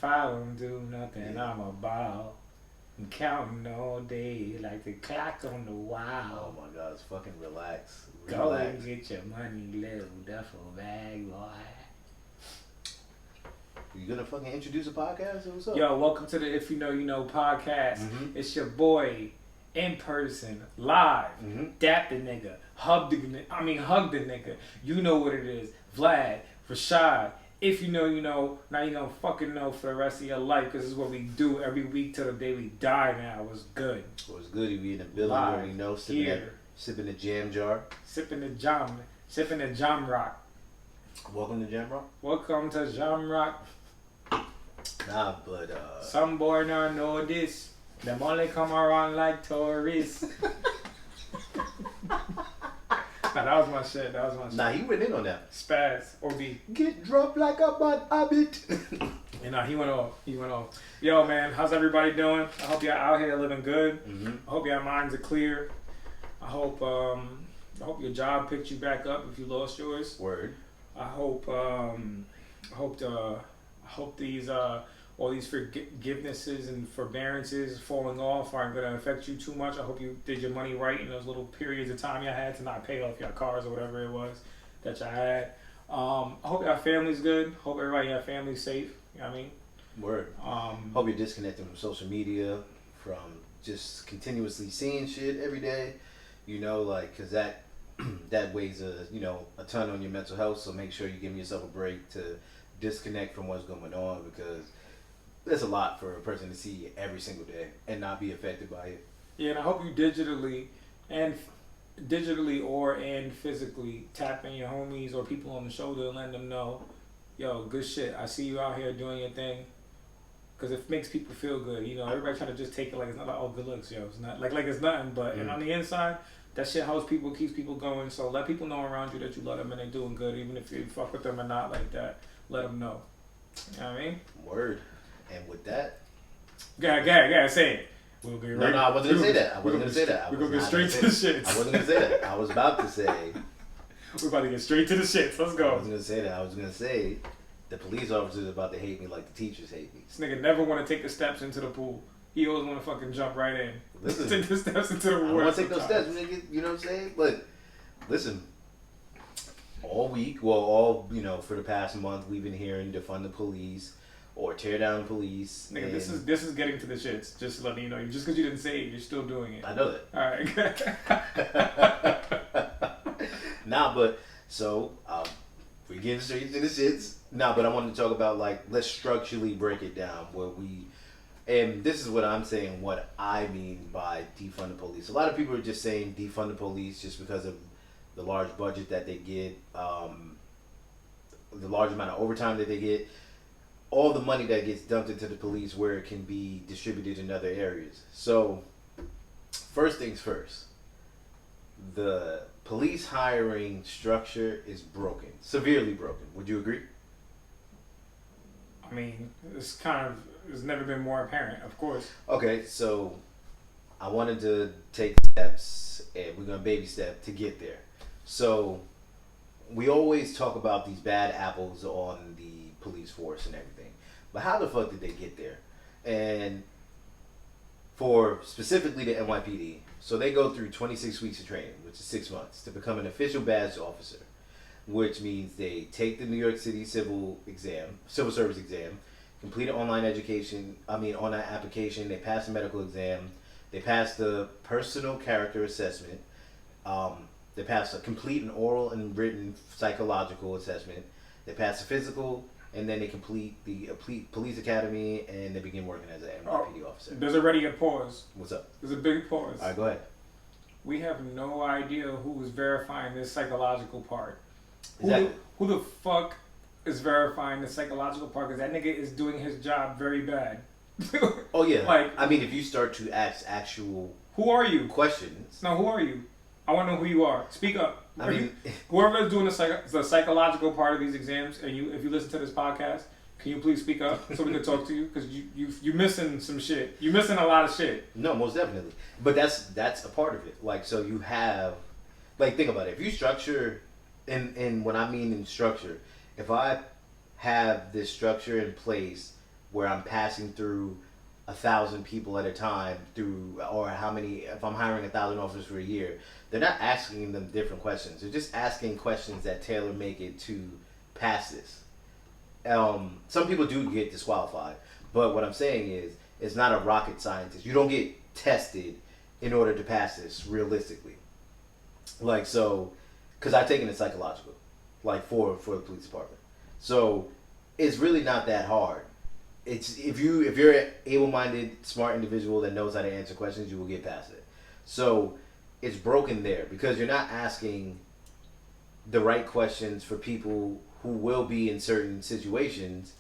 I don't do nothing, yeah. I'm a ball. I'm counting all day like the clock on the wall. Oh my God, it's fucking relax. Go and get your money, little duffel bag, boy. You gonna fucking introduce a podcast or what's up? Yo, welcome to the If You Know You Know podcast. Mm-hmm. It's your boy, in person, live. Dap the nigga, hug the nigga. You know what it is. Vlad, Rashad. If you know, you know. Now you gonna fucking know for the rest of your life, because this is what we do every week till the day we die. Now it was good. It was good. You be in the building, you already know. Sipping the jam jar. Sipping the jam rock. Welcome to Jam Rock. Welcome to Jam Rock. Nah, but some boy now know this. Them only come around like tourists. Nah, that was my shit. Nah, he went in on that. Spaz or B. Get dropped like a bad habit. And nah, he went off. Yo, man, how's everybody doing? I hope y'all out here living good. I hope your minds are clear. I hope your job picked you back up if you lost yours. Word. I hope these all these forgivenesses and forbearances falling off aren't going to affect you too much. I hope you did your money right in those little periods of time you had to not pay off your cars or whatever it was that you had. I hope your family's good. Hope everybody in your family's safe. You know what I mean? Word. Hope you're disconnected from social media, from just continuously seeing shit every day. You know, like, because that weighs a ton on your mental health. So make sure you're giving yourself a break to disconnect from what's going on, because that's a lot for a person to see every single day and not be affected by it. Yeah, and I hope you digitally or physically tapping your homies or people on the shoulder and letting them know, yo, good shit. I see you out here doing your thing, because it makes people feel good. You know, everybody trying to just take it like it's not like, oh, good looks, yo. It's not like it's nothing, but and on the inside, that shit helps people, keeps people going. So let people know around you that you love them and they're doing good, even if you fuck with them or not like that. Let them know. You know what I mean? Word. And with that, say it. We'll get no, I wasn't gonna say that. We're gonna get straight to the shits. I wasn't gonna say that. I was about to say. We're about to get straight to the shits. Let's go. I wasn't gonna say that. I was gonna say the police officers are about to hate me like the teachers hate me. This nigga never want to take the steps into the pool. He always want to fucking jump right in. Listen, take the steps into the water. I want to take those steps, nigga. You know what I'm saying? But listen. All week, for the past month, we've been hearing defund the police or tear down the police. Nigga, this is getting to the shits. Just letting you know, just because you didn't say it, you're still doing it. I know that. All right. Nah, but so we're getting straight to the shits. Nah, but I wanted to talk about, like, let's structurally break it down. And this is what I'm saying. What I mean by defund the police. A lot of people are just saying defund the police just because of the large budget that they get, the large amount of overtime that they get, all the money that gets dumped into the police where it can be distributed in other areas. So, first things first, the police hiring structure is broken, severely broken. Would you agree? I mean, it's never been more apparent, of course. Okay, so I wanted to take steps, and we're going to baby step to get there. So, we always talk about these bad apples on the police force and everything. But how the fuck did they get there? And for specifically the NYPD, so they go through 26 weeks of training, which is 6 months, to become an official badge officer, which means they take the New York City civil service exam, complete an online application, they pass the medical exam, they pass the personal character assessment, they pass a complete and oral and written psychological assessment. They pass the physical, and then they complete the police academy, and they begin working as an NYPD officer. There's already a pause. What's up? There's a big pause. All right, go ahead. We have no idea who is verifying this psychological part. Exactly. Who the fuck is verifying the psychological part? Because that nigga is doing his job very bad. Oh, yeah. Like, I mean, if you start to ask actual who are you? questions. No, who are you? I want to know who you are. Speak up. Whoever is doing the psychological part of these exams, and if you listen to this podcast, can you please speak up so we can talk to you? Because you're missing some shit. You're missing a lot of shit. No, most definitely. But that's a part of it. Like, so you have, like, think about it. If you structure, and when I mean in structure, if I have this structure in place where I'm passing through 1,000 people at a time through, or how many, if I'm hiring 1,000 officers for a year, they're not asking them different questions. They're just asking questions that tailor make it to pass this. Some people do get disqualified, but what I'm saying is, it's not a rocket scientist. You don't get tested in order to pass this realistically. Like, so, because I've taken it psychological, like for the police department. So it's really not that hard. It's if you're an able-minded, smart individual that knows how to answer questions, you will get past it. So it's broken there because you're not asking the right questions for people who will be in certain situations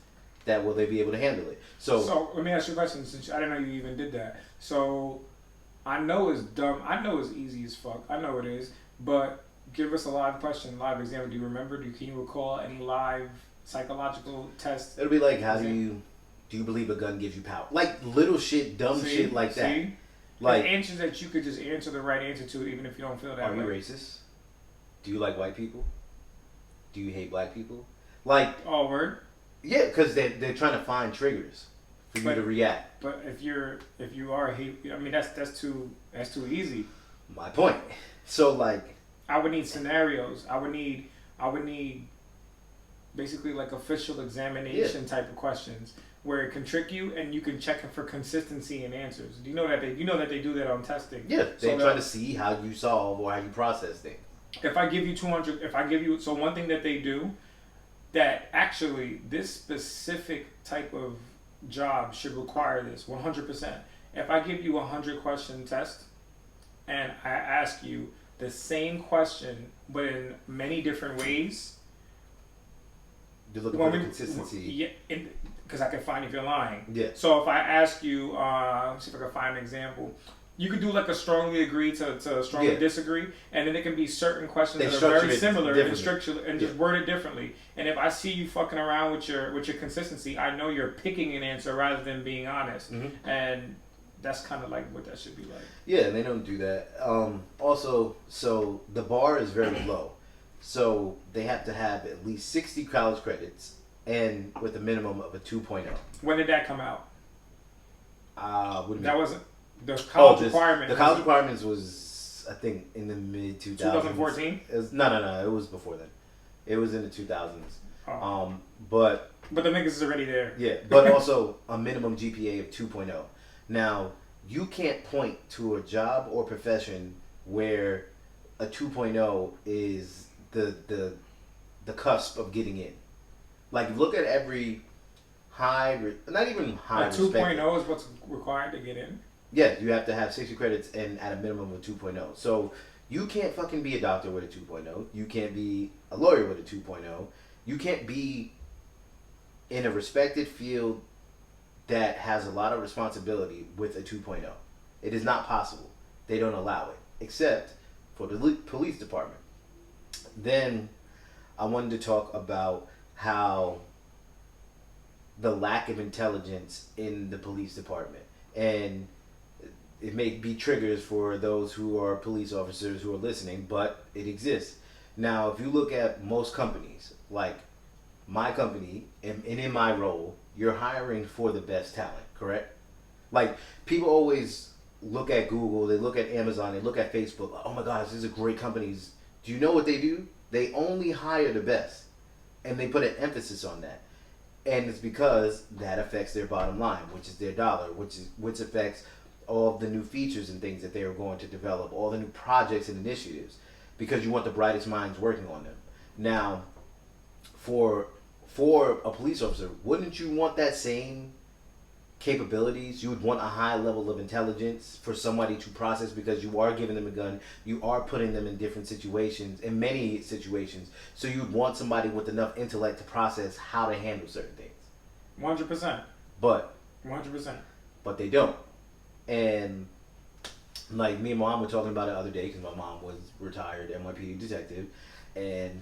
that will they be able to handle it. So let me ask you a question, since I didn't know you even did that. So I know it's dumb. I know it's easy as fuck. I know it is. But give us a live question, live example. Do you remember? Can you recall any live psychological test? It'll be like, do you believe a gun gives you power? Like little shit, dumb shit like that. See? Like answers that you could just answer the right answer to, even if you don't feel that way. Are you racist? Do you like white people? Do you hate black people? Like, oh, word. Yeah, because they're trying to find triggers for you to react. But if you are hate, I mean that's too easy. My point. So like, I would need scenarios. I would need basically like official examination type of questions where it can trick you and you can check it for consistency in answers. Do you know that they do that on testing? Yeah, they try to see how you solve or how you process things. If I give you so one thing that they do that actually this specific type of job should require this 100%. If I give you a 100-question test and I ask you the same question but in many different ways, you're looking for the consistency. Yeah, because I can find if you're lying. Yeah. So if I ask you, let's see if I can find an example. You could do like a strongly agree to strongly disagree, and then it can be certain questions that are very similar and just worded differently. And if I see you fucking around with your consistency, I know you're picking an answer rather than being honest. Mm-hmm. And that's kind of like what that should be like. Yeah, and they don't do that. Also, so the bar is very low. So they have to have at least 60 college credits and with a minimum of a 2.0. When did that come out? That wasn't... The college requirement. The college requirements was, I think, in the mid 2000s. 2014. No. It was before then. It was in the 2000s. Oh. But the niggas is already there. Yeah, but also a minimum GPA of 2.0. Now you can't point to a job or profession where a 2.0 is the cusp of getting in. Like look at every not even high. A 2.0 is what's required to get in. Yeah, you have to have 60 credits and at a minimum of 2.0. So you can't fucking be a doctor with a 2.0. You can't be a lawyer with a 2.0. You can't be in a respected field that has a lot of responsibility with a 2.0. It is not possible. They don't allow it, except for the police department. Then I wanted to talk about how the lack of intelligence in the police department, and it may be triggers for those who are police officers who are listening, but it exists. Now, if you look at most companies, like my company, and in my role, you're hiring for the best talent, correct? Like, people always look at Google, they look at Amazon, they look at Facebook, oh my gosh, these are great companies. Do you know what they do? They only hire the best, and they put an emphasis on that. And it's because that affects their bottom line, which is their dollar, which affects all of the new features and things that they are going to develop, all the new projects and initiatives, because you want the brightest minds working on them. Now, for a police officer, wouldn't you want that same capabilities? You would want a high level of intelligence for somebody to process, because you are giving them a gun, you are putting them in different situations, in many situations, so you'd want somebody with enough intellect to process how to handle certain things. 100%. But 100%. But they don't. And like me and Mom were talking about it the other day, because my mom was retired NYPD detective, and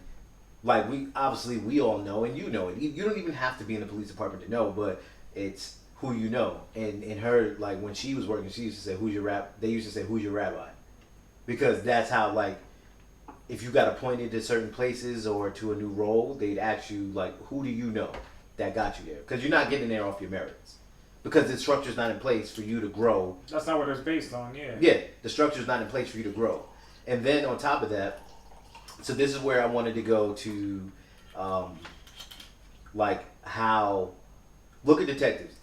like we all know, and you know it. You don't even have to be in the police department to know, but it's who you know. And in her, like when she was working, she used to say, They used to say, "Who's your rabbi?" Because that's how, like, if you got appointed to certain places or to a new role, they'd ask you, like, who do you know? that got you there. Because you're not getting there off your merits. Because the structure's not in place for you to grow. That's not what it's based on, yeah. Yeah, the structure's not in place for you to grow. And then on top of that, so this is where I wanted to go to, like how, look at detectives.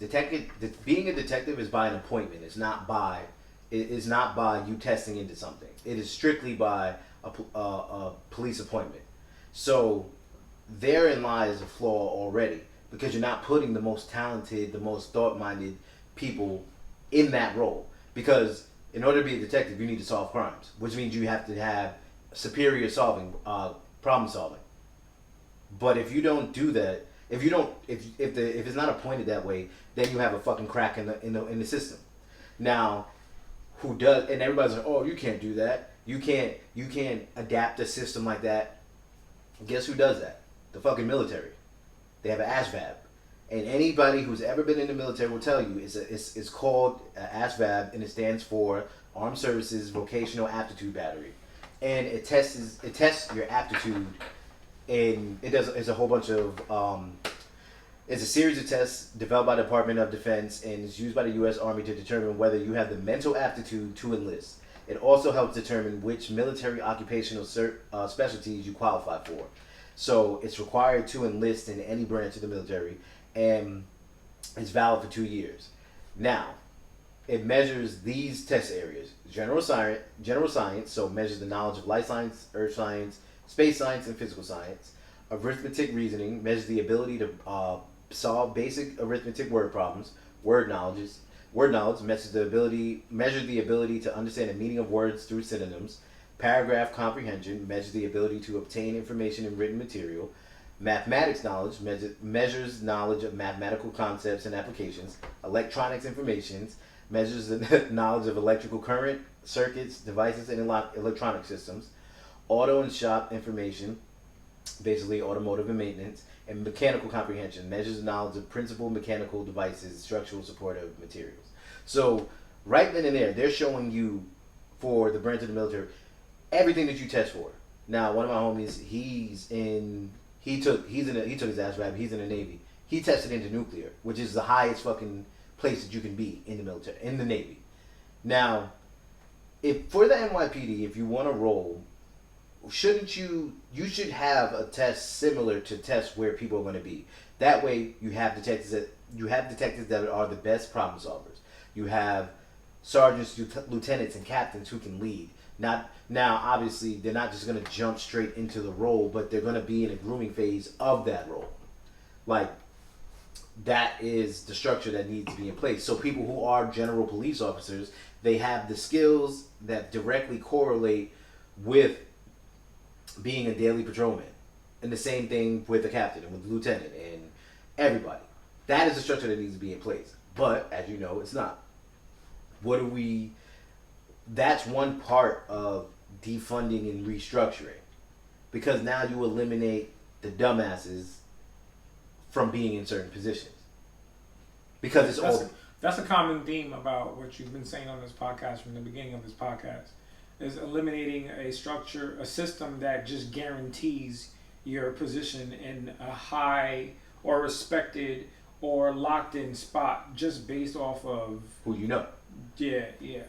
Being a detective is by an appointment. It's not by you testing into something. It is strictly by a police appointment. So therein lies a flaw already, because you're not putting the most talented, the most thought-minded people in that role. Because in order to be a detective, you need to solve crimes, which means you have to have superior problem solving. But if you don't do that, if it's not appointed that way, then you have a fucking crack in the system. Now, who does? And everybody's like, oh, you can't do that. You can't adapt a system like that. Guess who does that? The fucking military. They have an ASVAB, and anybody who's ever been in the military will tell you it's called ASVAB, and it stands for Armed Services Vocational Aptitude Battery, and it tests your aptitude, and it's a whole bunch of it's a series of tests developed by the Department of Defense and is used by the U.S. Army to determine whether you have the mental aptitude to enlist. It also helps determine which military occupational specialties you qualify for. So it's required to enlist in any branch of the military, and it's valid for 2 years. Now, it measures these test areas: general science, so it measures the knowledge of life science, earth science, space science, and physical science. Arithmetic reasoning measures the ability to solve basic arithmetic word problems. Word knowledge measures the ability to understand the meaning of words through synonyms. Paragraph comprehension measures the ability to obtain information in written material. Mathematics knowledge measures knowledge of mathematical concepts and applications. Electronics information measures the knowledge of electrical current, circuits, devices, and electronic systems. Auto and shop information, basically automotive and maintenance. And mechanical comprehension measures the knowledge of principal mechanical devices, structural supportive materials. So right then and there, they're showing you, for the branch of the military, everything that you test for. Now, one of my homies, he took his ASVAB. He's in the Navy. He tested into nuclear, which is the highest fucking place that you can be in the military, in the Navy. Now, if for the NYPD, if you want to roll, shouldn't you should have a test similar to tests where people are going to be. That way, you have detectives that are the best problem solvers. You have sergeants, lieutenants, and captains who can lead. Now, obviously, they're not just going to jump straight into the role, but they're going to be in a grooming phase of that role. Like, that is the structure that needs to be in place. So people who are general police officers, they have the skills that directly correlate with being a daily patrolman. And the same thing with the captain and with the lieutenant and everybody. That is the structure that needs to be in place. But, as you know, it's not. That's one part of defunding and restructuring, because now you eliminate the dumbasses from being in certain positions, because it's that's a common theme about what you've been saying on this podcast from the beginning of this podcast, is eliminating a structure, a system that just guarantees your position in a high or respected or locked in spot just based off of who you know. Yeah.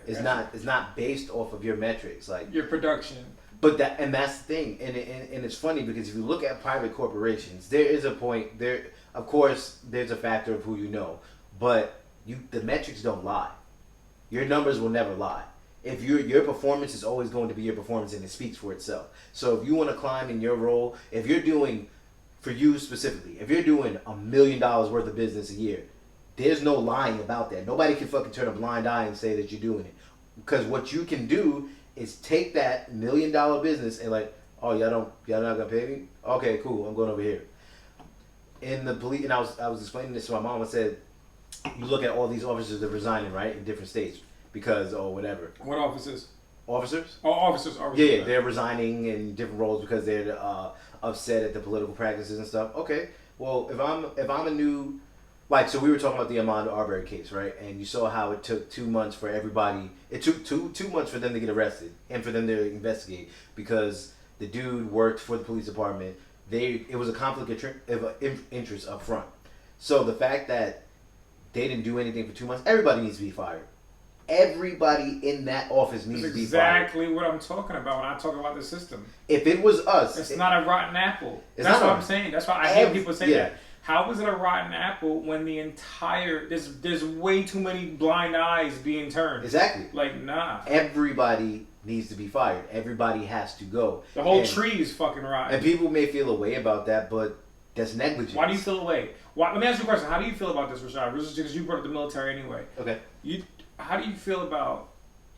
It's not based off of your metrics, like your production. But that's the thing, and it's funny because if you look at private corporations, there is a point there. Of course, there's a factor of who you know, but the metrics don't lie. Your numbers will never lie. If your performance is always going to be your performance, and it speaks for itself. So if you want to climb in your role, if you're doing, for you specifically, if you're doing $1 million worth of business a year, there's no lying about that. Nobody can fucking turn a blind eye and say that you're doing it. Because what you can do is take that $1 million business and like, oh, y'all not gonna pay me? Okay, cool, I'm going over here. In the police, and I was explaining this to my mom. I said, you look at all these officers that are resigning, right, in different states because whatever. What officers? Officers? Oh, officers. Yeah, they're resigning in different roles because they're upset at the political practices and stuff. Okay, well, if I'm a new, like, so we were talking about the Ahmaud Arbery case, right? And you saw how it took 2 months for everybody. It took two months for them to get arrested and for them to investigate because the dude worked for the police department. It was a conflict of interest up front. So the fact that they didn't do anything for 2 months, everybody needs to be fired. Everybody in that office needs to be fired. Exactly what I'm talking about when I talk about the system. If it was us, it's not a rotten apple. That's what I'm saying. That's why I hear people say that. How is it a rotten apple when the entire there's way too many blind eyes being turned? Exactly. Like, nah. Everybody needs to be fired. Everybody has to go. The whole tree is fucking rotten. And people may feel a way about that, but that's negligence. Why do you feel a way? Let me ask you a question. How do you feel about this, Rashad? Because you brought up the military anyway. Okay. How do you feel about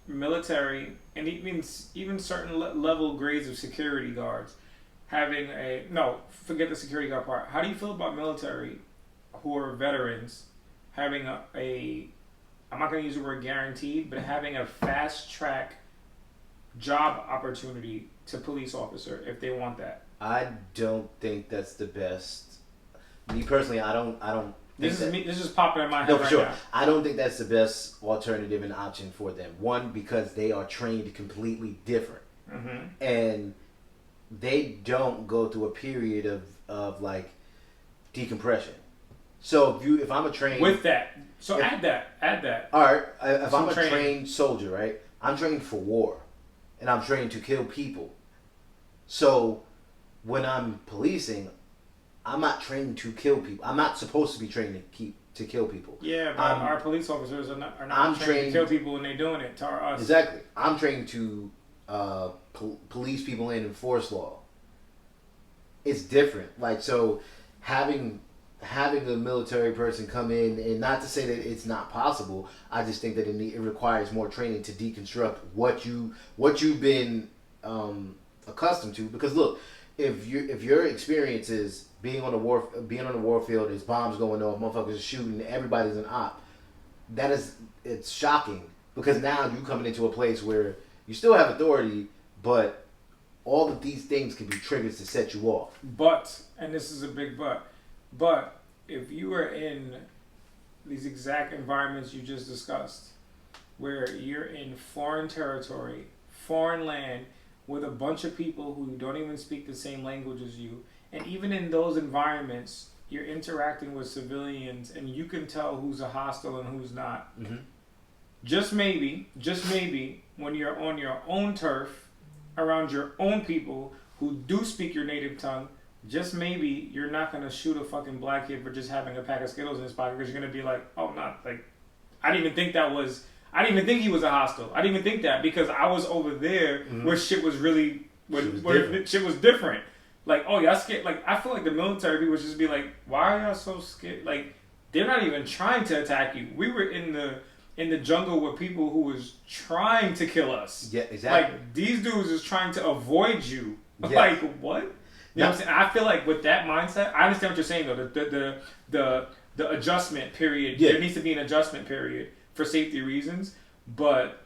military and even certain level grades of security guards having forget the security guard part. How do you feel about military who are veterans having a I'm not going to use the word guaranteed, but having a fast track job opportunity to police officer if they want that? I don't think that's the best. Me personally, I don't. This is popping in my head for sure. now. I don't think that's the best alternative and option for them. One, because they are trained completely different, and they don't go through a period of like decompression. So if I'm a trained add that. All right, if I'm a trained soldier, right? I'm trained for war, and I'm trained to kill people. So when I'm policing, I'm not trained to kill people. I'm not supposed to be trained to kill people. Yeah, but our police officers are not trained to kill people when they're doing it to us. Exactly. I'm trained to police people and enforce law. It's different. Like, so having a military person come in, and not to say that it's not possible, I just think that it requires more training to deconstruct what you've been accustomed to. Because look, if your experience is being on the war field, there's bombs going off, motherfuckers shooting, everybody's an op, it's shocking, because now you're coming into a place where you still have authority, but all of these things can be triggers to set you off. But, and this is a big but if you are in these exact environments you just discussed, where you're in foreign territory, foreign land, with a bunch of people who don't even speak the same language as you, and even in those environments, you're interacting with civilians, and you can tell who's a hostile and who's not. Mm-hmm. Just maybe, when you're on your own turf, around your own people who do speak your native tongue, just maybe you're not going to shoot a fucking black kid for just having a pack of Skittles in his pocket, because you're going to be like, oh, not like, I didn't even think he was a hostile. I didn't even think that, because I was over there where shit was really, shit was different. Like, oh, y'all scared. Like, I feel like the military people would just be like, why are y'all so scared? Like, they're not even trying to attack you. We were in the jungle with people who was trying to kill us. Yeah, exactly. Like, these dudes is trying to avoid you. Yes. Like, what? You know what I'm saying? I feel like with that mindset, I understand what you're saying though. The adjustment period. Yeah. There needs to be an adjustment period for safety reasons, but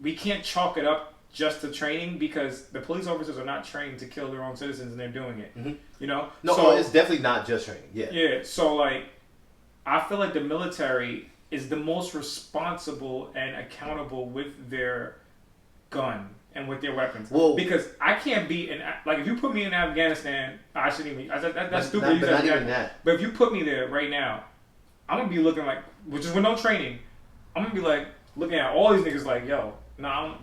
we can't chalk it up just to training, because the police officers are not trained to kill their own citizens, and they're doing it. Mm-hmm. You know? No, so, it's definitely not just training. Yeah. Yeah. So like, I feel like the military is the most responsible and accountable with their gun and with their weapons. Whoa. Because I can't be if you put me in Afghanistan, I shouldn't even. That's stupid. Not even that. But if you put me there right now, I'm gonna be looking like, which is with no training, I'm gonna be like looking at all these niggas like, yo, nah,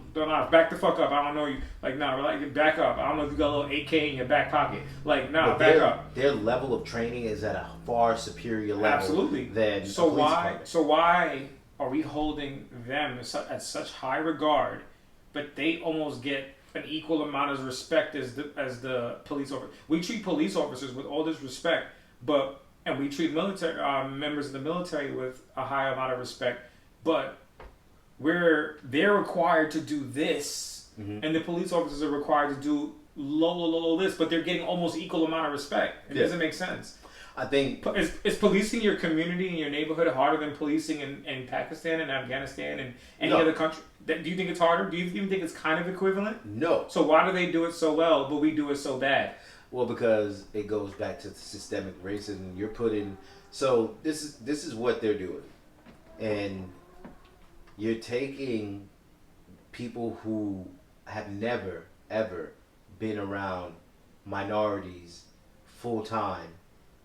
back the fuck up. I don't know you. Like, nah, like, back up. I don't know if you got a little AK in your back pocket. Like, nah, back up. Their level of training is at a far superior level. Absolutely. Than so why are we holding them at such high regard, but they almost get an equal amount of respect as the police officer? We treat police officers with all this respect, and we treat military members of the military with a high amount of respect, but they're required to do this, and the police officers are required to do low this, but they're getting almost equal amount of respect. It doesn't make sense. I think is policing your community and your neighborhood harder than policing in Pakistan and Afghanistan and any other country? Do you think it's harder? Do you even think it's kind of equivalent? No. So why do they do it so well, but we do it so bad? Well, because it goes back to systemic racism. You're putting this is what they're doing, and you're taking people who have never ever been around minorities full time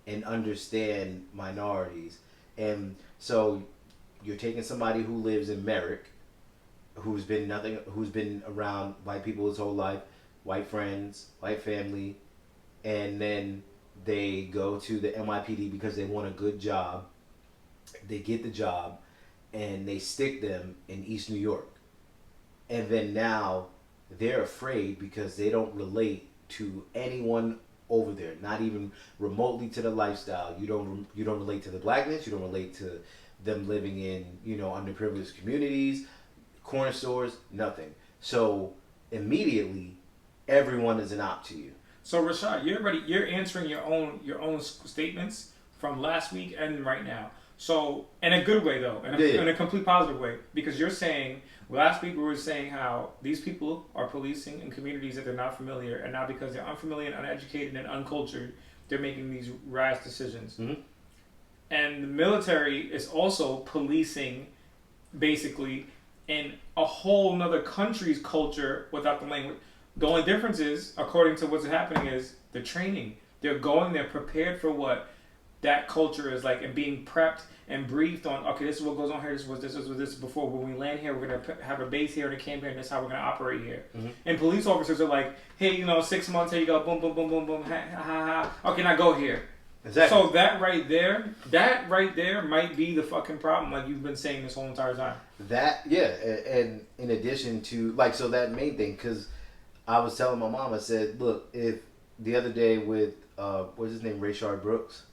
and understand minorities. And so you're taking somebody who lives in Merrick, who's been around white people his whole life, white friends, white family, and then they go to the NYPD because they want a good job. They get the job, and they stick them in East New York. And then now they're afraid because they don't relate to anyone over there, not even remotely to the lifestyle. You don't relate to the blackness. You don't relate to them living in underprivileged communities, corner stores, nothing. So immediately, everyone is an op to you. So Rashad, you're answering your own statements from last week and right now. So in a good way though, in a complete positive way, because you're saying last week we were saying how these people are policing in communities that they're not familiar, and now because they're unfamiliar and uneducated and uncultured, they're making these rash decisions. Mm-hmm. And the military is also policing, basically, in a whole nother country's culture without the language. The only difference is, according to what's happening, is the training. They're prepared for what that culture is like, and being prepped and briefed on, okay, this is what goes on here, this is this before. When we land here, we're going to have a base here and a camp here, and this is how we're going to operate here. Mm-hmm. And police officers are like, hey, 6 months, here you go, boom, boom, boom, boom, boom, ha, ha, ha. Okay, now go here. Exactly. So that right there might be the fucking problem, like you've been saying this whole entire time. And in addition to, so that main thing, because I was telling my mom, I said, look, if the other day with, what's his name, Rayshard Brooks,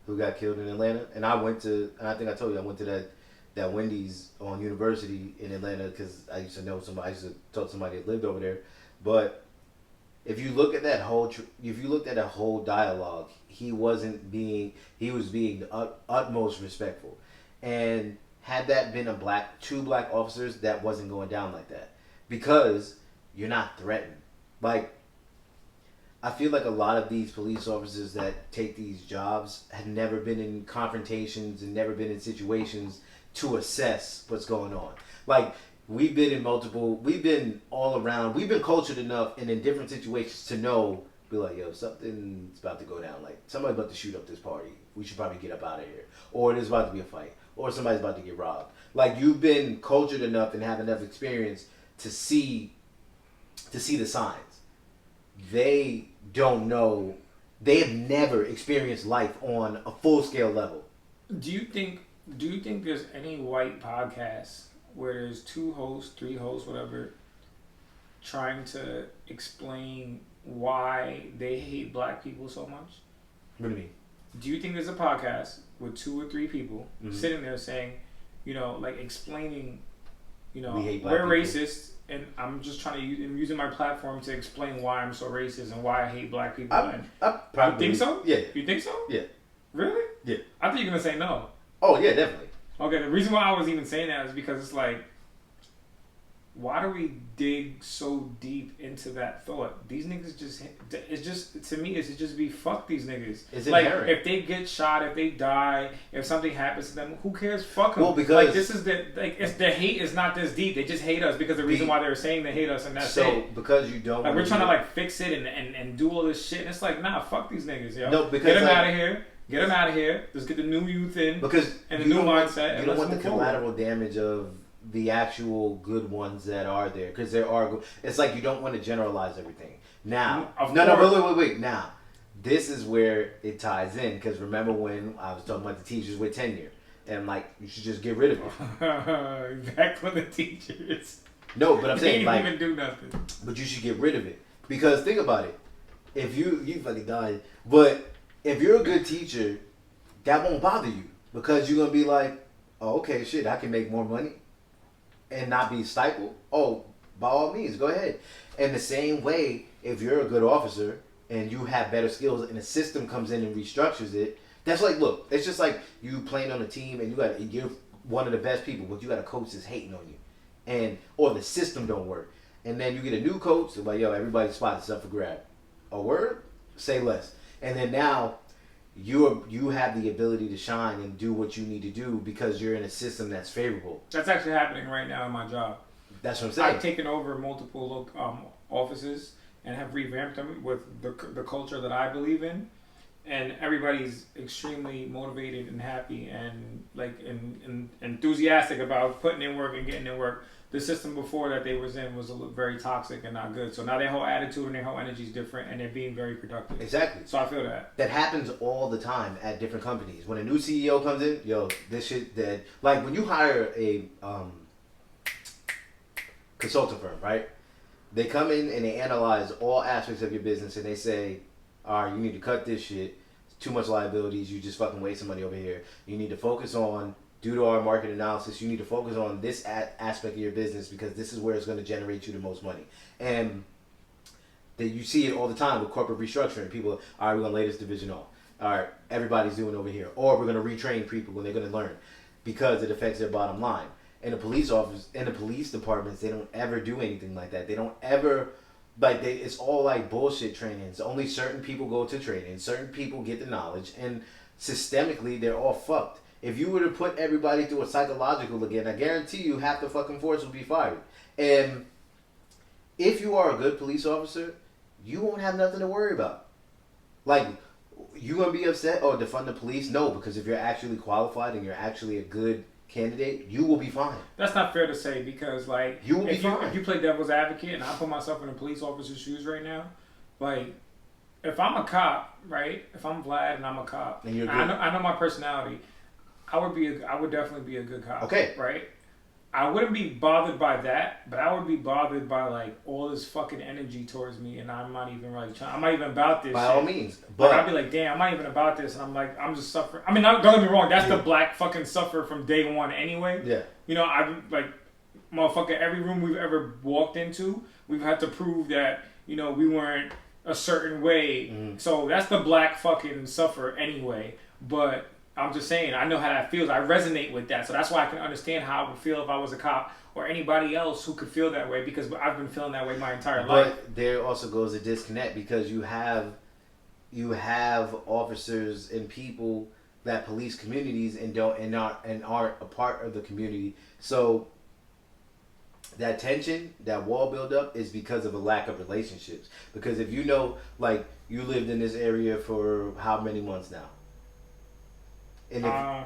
who got killed in Atlanta, and I think I told you, I went to that Wendy's on University in Atlanta because I used to know somebody, I used to talk to somebody that lived over there. But if you look at that whole dialogue, he was being the utmost respectful. And had that been two black officers, that wasn't going down like that, because you're not threatened. Like, I feel like a lot of these police officers that take these jobs have never been in confrontations and never been in situations to assess what's going on. Like, we've been all around, we've been cultured enough and in different situations to know, be like, yo, something's about to go down. Like, somebody's about to shoot up this party. We should probably get up out of here. Or there's about to be a fight. Or somebody's about to get robbed. Like, you've been cultured enough and have enough experience to see the signs. They don't know. They have never experienced life on a full-scale level. Do you think there's any white podcasts where there's 2 hosts, 3 hosts, whatever, trying to explain why they hate black people so much? What do you mean? Do you think there's a podcast with 2 or 3 people sitting there saying, explaining, we're racist, and I'm just I'm using my platform to explain why I'm so racist and why I hate black people? You think so? Yeah. You think so? Yeah. Really? Yeah. I thought you were going to say no. Oh, yeah, definitely. Okay, the reason why I was even saying that is because it's like, why do we dig so deep into that thought? These niggas to me, it's just be fuck these niggas. It's like, inherent. if they get shot, if they die, if something happens to them, who cares? Fuck them. Well, because the hate is not this deep. They just hate us because the reason why they're saying they hate us, and that's it. So because you don't, we're trying to fix it and do all this shit, and it's like, nah, fuck these niggas, yo. No, because get them out of here. Get them out of here. Let's get the new youth in. Because and the new mindset. You don't want the collateral damage of the actual good ones that are there, because there are. It's like you don't want to generalize everything. Now, wait. Now, this is where it ties in, because remember when I was talking about the teachers with tenure, and you should just get rid of it. Back when the teachers. No, but I'm saying they didn't even do nothing. But you should get rid of it, because think about it. If you fucking died, but if you're a good teacher, that won't bother you, because you're gonna be like, oh, okay, shit, I can make more money and not be stifled. Oh, by all means, go ahead. And the same way, if you're a good officer and you have better skills and the system comes in and restructures it, that's like, look, it's just like you playing on a team and you're one of the best people, but you got a coach that's hating on you, or the system don't work. And then you get a new coach, they're like, yo, everybody's spot is up for grab. A word? Say less. And then now you have the ability to shine and do what you need to do because you're in a system that's favorable. That's actually happening right now in my job. That's what I'm saying. I've taken over multiple offices and have revamped them with the culture that I believe in. and everybody's extremely motivated and happy and like and enthusiastic about putting in work and getting in work. The system before that they was in was very toxic and not good. So now their whole attitude and their whole energy is different, and they're being very productive. Exactly. So I feel that. That happens all the time at different companies. When a new CEO comes in, yo, this shit that like when you hire a consultant firm, right? They come in and they analyze all aspects of your business and they say, all right, you need to cut this shit. It's too much liabilities. You just fucking wasting money over here. You need to focus on, due to our market analysis, you need to focus on this aspect of your business because this is where it's going to generate you the most money. And that you see it all the time with corporate restructuring. People, all right, we're going to lay this division off. All right, everybody's doing over here. Or we're going to retrain people when they're going to learn because it affects their bottom line. In the police office, in the police departments, they don't ever do anything like that. They don't ever, like, it's all like bullshit trainings. Only certain people go to training. Certain people get the knowledge. And systemically, they're all fucked. If you were to put everybody through a psychological again, I guarantee you half the fucking force will be fired. And if you are a good police officer, you won't have nothing to worry about. Like, you gonna be upset or defund the police? No, because if you're actually qualified and you're actually a good candidate, you will be fine. That's not fair to say because, like, you will be fine. If you play devil's advocate, and I put myself in a police officer's shoes right now, like, if I'm a cop, right? If I'm Vlad and I'm a cop, and you're good. I know my personality. I would definitely be a good cop. Okay. Right? I wouldn't be bothered by that, but I would be bothered by like all this fucking energy towards me, and I'm not even like trying. I'm not even about this. By shit. all means, but like, I'd be like, damn, I'm not even about this, and I'm like, I'm just suffering. I mean, don't get me wrong. That's the black fucking suffer from day one anyway. Yeah. You know, I'm like, motherfucker. Every room we've ever walked into, we've had to prove that we weren't a certain way. Mm. So that's the black fucking suffer anyway. But I'm just saying, I know how that feels. I resonate with that. So that's why I can understand how I would feel if I was a cop or anybody else who could feel that way, because I've been feeling that way my entire life. But there also goes a disconnect because you have officers and people that police communities and aren't a part of the community. So that tension, that wall buildup is because of a lack of relationships. Because if like you lived in this area for how many months now? And if, a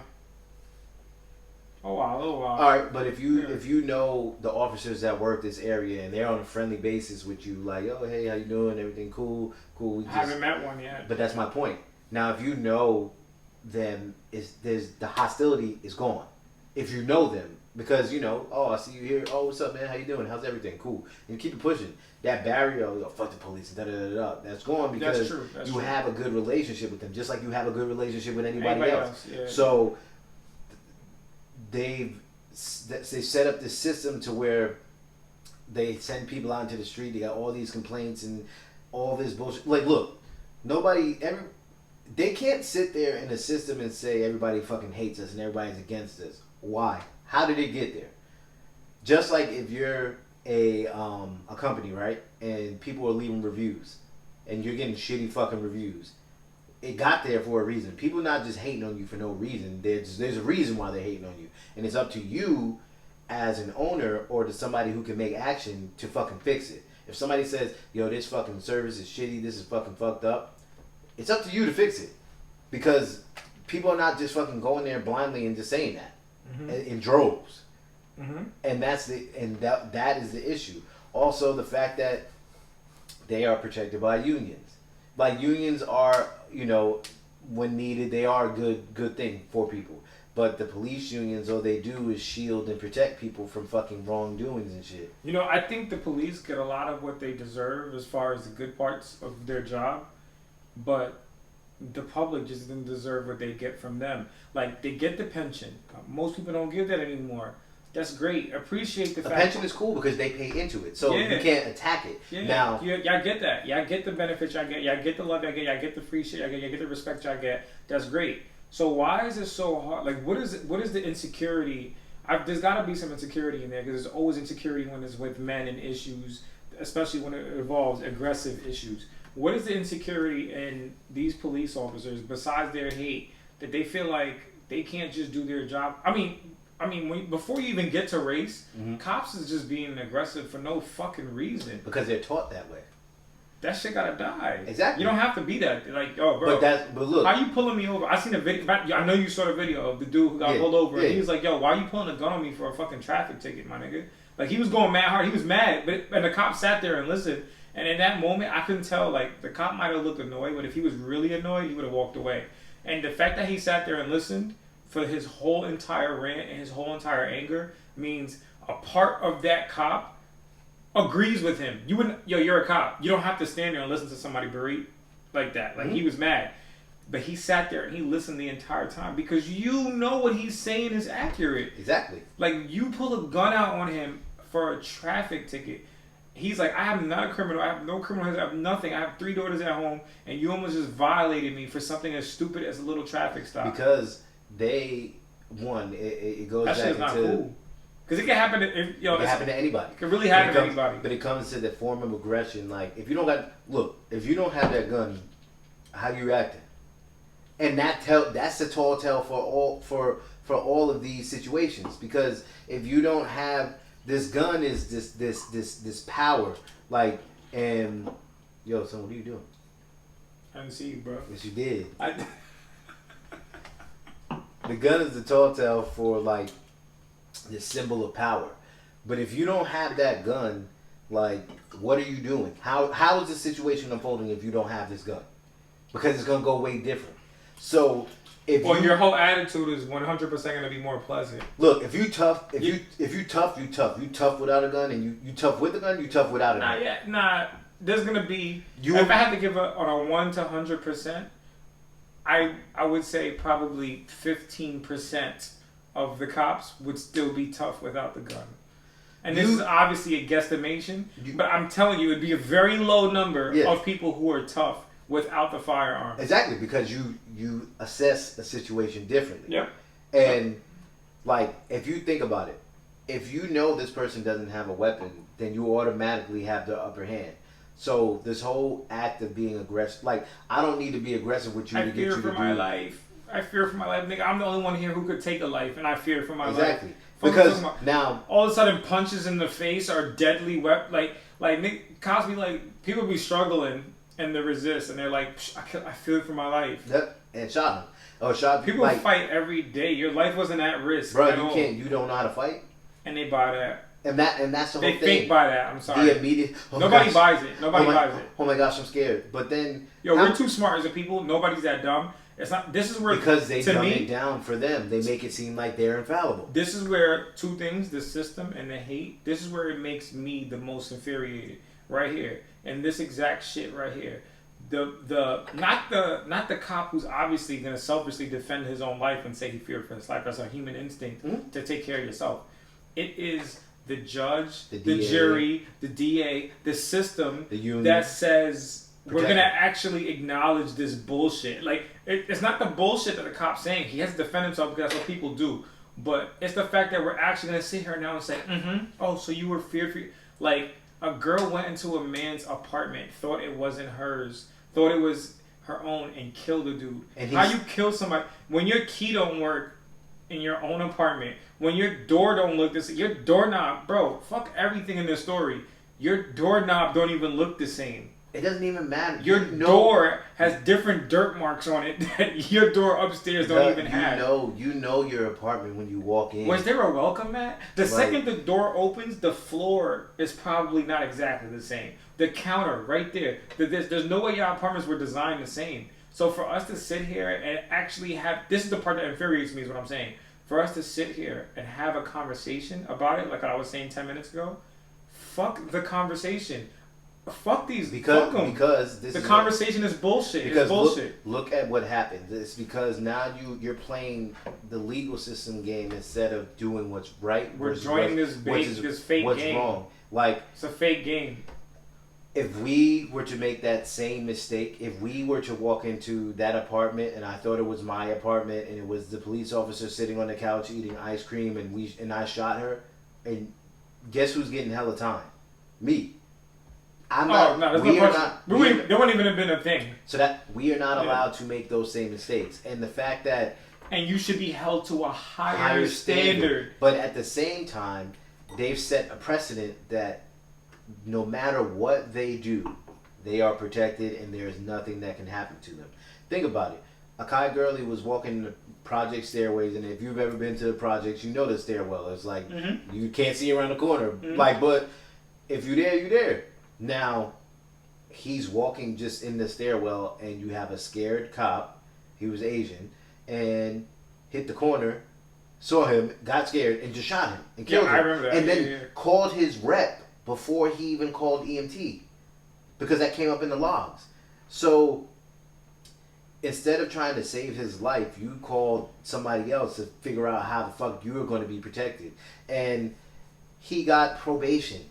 little while. All right, but if you know the officers that work this area and they're on a friendly basis with you, like, oh hey, how you doing? Everything cool? I haven't met one yet. But that's my point. Now, if you know them, the hostility is gone. If you know them, because oh, I see you here. Oh, what's up, man? How you doing? How's everything? Cool. And you keep it pushing. That barrier, fuck the police, da da da da. That's gone because that's you true. have a good relationship with them, just like you have a good relationship with anybody else. Yeah. So they set up this system to where they send people out into the street. They got all these complaints and all this bullshit. Like, look, they can't sit there in the system and say everybody fucking hates us and everybody's against us. Why? How did it get there? Just like if you're a company, right, and people are leaving reviews and you're getting shitty fucking reviews, it got there for a reason. People are not just hating on you for no reason. There's a reason why they're hating on you, and it's up to you as an owner or to somebody who can make action to fucking fix it. If somebody says, yo, this fucking service is shitty, this is fucking fucked up, it's up to you to fix it, because people are not just fucking going there blindly and just saying that in droves. Mm-hmm. And that is the issue. Also, the fact that they are protected by unions. Like, unions are, when needed, they are a good thing for people. But the police unions, all they do is shield and protect people from fucking wrongdoings and shit. I think the police get a lot of what they deserve as far as the good parts of their job, but the public just didn't deserve what they get from them. Like, they get the pension. Most people don't get that anymore. That's great. Appreciate the fact. A pension is cool because they pay into it, so you can't attack it. Yeah. Now, y'all get that. Y'all get the benefits y'all get. Y'all get the love y'all get. Y'all get the free shit y'all get. Y'all get the respect y'all get. That's great. So why is it so hard? Like, what is the insecurity? There's got to be some insecurity in there, because there's always insecurity when it's with men and issues, especially when it involves aggressive issues. What is the insecurity in these police officers, besides their hate, that they feel like they can't just do their job? I mean, before you even get to race, cops is just being aggressive for no fucking reason. Because they're taught that way. that shit gotta die. Exactly. You don't have to be that. Like, oh, bro. But look. How you pulling me over? I seen a video. I know you saw the video of the dude who got pulled over. And he was like, yo, why you pulling a gun on me for a fucking traffic ticket, my nigga? Like, he was going mad hard. He was mad. And the cop sat there and listened. And in that moment, I couldn't tell, like, the cop might have looked annoyed, but if he was really annoyed, he would have walked away. And the fact that he sat there and listened for his whole entire rant and his whole entire anger means a part of that cop agrees with him. You wouldn't, you're a cop. You don't have to stand there and listen to somebody berate like that. Like, he was mad. But he sat there and he listened the entire time because you know what he's saying is accurate. Exactly. Like, you pull a gun out on him for a traffic ticket. He's like, I am not a criminal. I have no criminal history. I have nothing. I have 3 daughters at home, and you almost just violated me for something as stupid as a little traffic stop. Because it goes that back shit's not into... cool. Because it can happen to... It can happen to anybody. It can really happen to anybody. But it comes to the form of aggression. Like, if you don't have that gun, how you reacting? And that's a tall tale for all of these situations. Because if you don't have... This gun is this power, like, and yo, son, what are you doing? I didn't see you, bro. Yes, you did. The gun is the tall tale for, like, this symbol of power. But if you don't have that gun, like, what are you doing? How is the situation unfolding if you don't have this gun? Because it's gonna go way different. So. Your whole attitude is 100% going to be more pleasant. Look, if you tough, you tough. You tough without a gun, and you tough with a gun. You tough without a gun. Nah. There's going to be. If I had to give on a 1 to 100%, I would say probably 15% of the cops would still be tough without the gun. And this is obviously a guesstimation, but I'm telling you, it'd be a very low number of people who are tough without the firearm. Exactly, because you assess a situation differently. Yep. And, like, if you think about it, if you know this person doesn't have a weapon, then you automatically have the upper hand. So this whole act of being aggressive, like, I don't need to be aggressive with you to get you to do... I fear for my life. Nigga, I'm the only one here who could take a life, and I fear for my life. Exactly. Because now... All of a sudden, punches in the face are deadly weapons. Like Nick Cosby, like, people be struggling... And they resist, and they're like, I feel it for my life. Yep, and shot him. Or shot people fight every day. Your life wasn't at risk. Bro, you don't know how to fight? And they buy that. And that's the whole thing. They fake buy that, I'm sorry. The immediate... Nobody buys it. Nobody buys it. Oh my gosh, I'm scared. But then... we're too smart as a people. Nobody's that dumb. It's not... This is where... Because they dumb it down for them. They make it seem like they're infallible. This is where 2 things, the system and the hate, this is where it makes me the most infuriated. Right here. And this exact shit right here. Not the cop who's obviously going to selfishly defend his own life and say he feared for his life. That's a human instinct to take care of yourself. It is the judge, the jury, the DA, the system that says we're going to actually acknowledge this bullshit. Like, it's not the bullshit that the cop's saying. He has to defend himself because that's what people do. But it's the fact that we're actually going to sit here now and say, oh, so you were feared for... Like, a girl went into a man's apartment, thought it wasn't hers, thought it was her own, and killed a dude. How you kill somebody when your key don't work in your own apartment, when your door don't look this, your doorknob, bro, fuck everything in this story. Your doorknob don't even look the same. It doesn't even matter. Your door has different dirt marks on it that your door upstairs don't even have. You know your apartment when you walk in. Was there a welcome mat? The second the door opens, the floor is probably not exactly the same. The counter right there. There's no way your apartments were designed the same. So for us to sit here and actually have... This is the part that infuriates me is what I'm saying. For us to sit here and have a conversation about it, like I was saying 10 minutes ago, fuck the conversation. Fuck these. Because the conversation is bullshit. It's bullshit. Look at what happened. It's because now you're playing the legal system game instead of doing what's right. We're joining this fake game. What's wrong? Like, it's a fake game. If we were to make that same mistake, if we were to walk into that apartment and I thought it was my apartment and it was the police officer sitting on the couch eating ice cream and I shot her, and guess who's getting hella time? Me. There wouldn't even have been a thing. So that we are not allowed to make those same mistakes. And the fact that... And you should be held to a higher standard. But at the same time, they've set a precedent that no matter what they do, They are protected, and there is nothing that can happen to them. Think about it. Akai Gurley was walking the project stairways, and if you've ever been to the projects, you know the stairwell. It's like you can't see around the corner. Like, but if you're there, you're there. Now, he's walking just in the stairwell, and you have a scared cop. He was Asian, and hit the corner, saw him, got scared, and just shot him and killed him. I remember that. And then called his rep before he even called EMT, because that came up in the logs. So instead of trying to save his life, you called somebody else to figure out how the fuck you were going to be protected. And he got probation.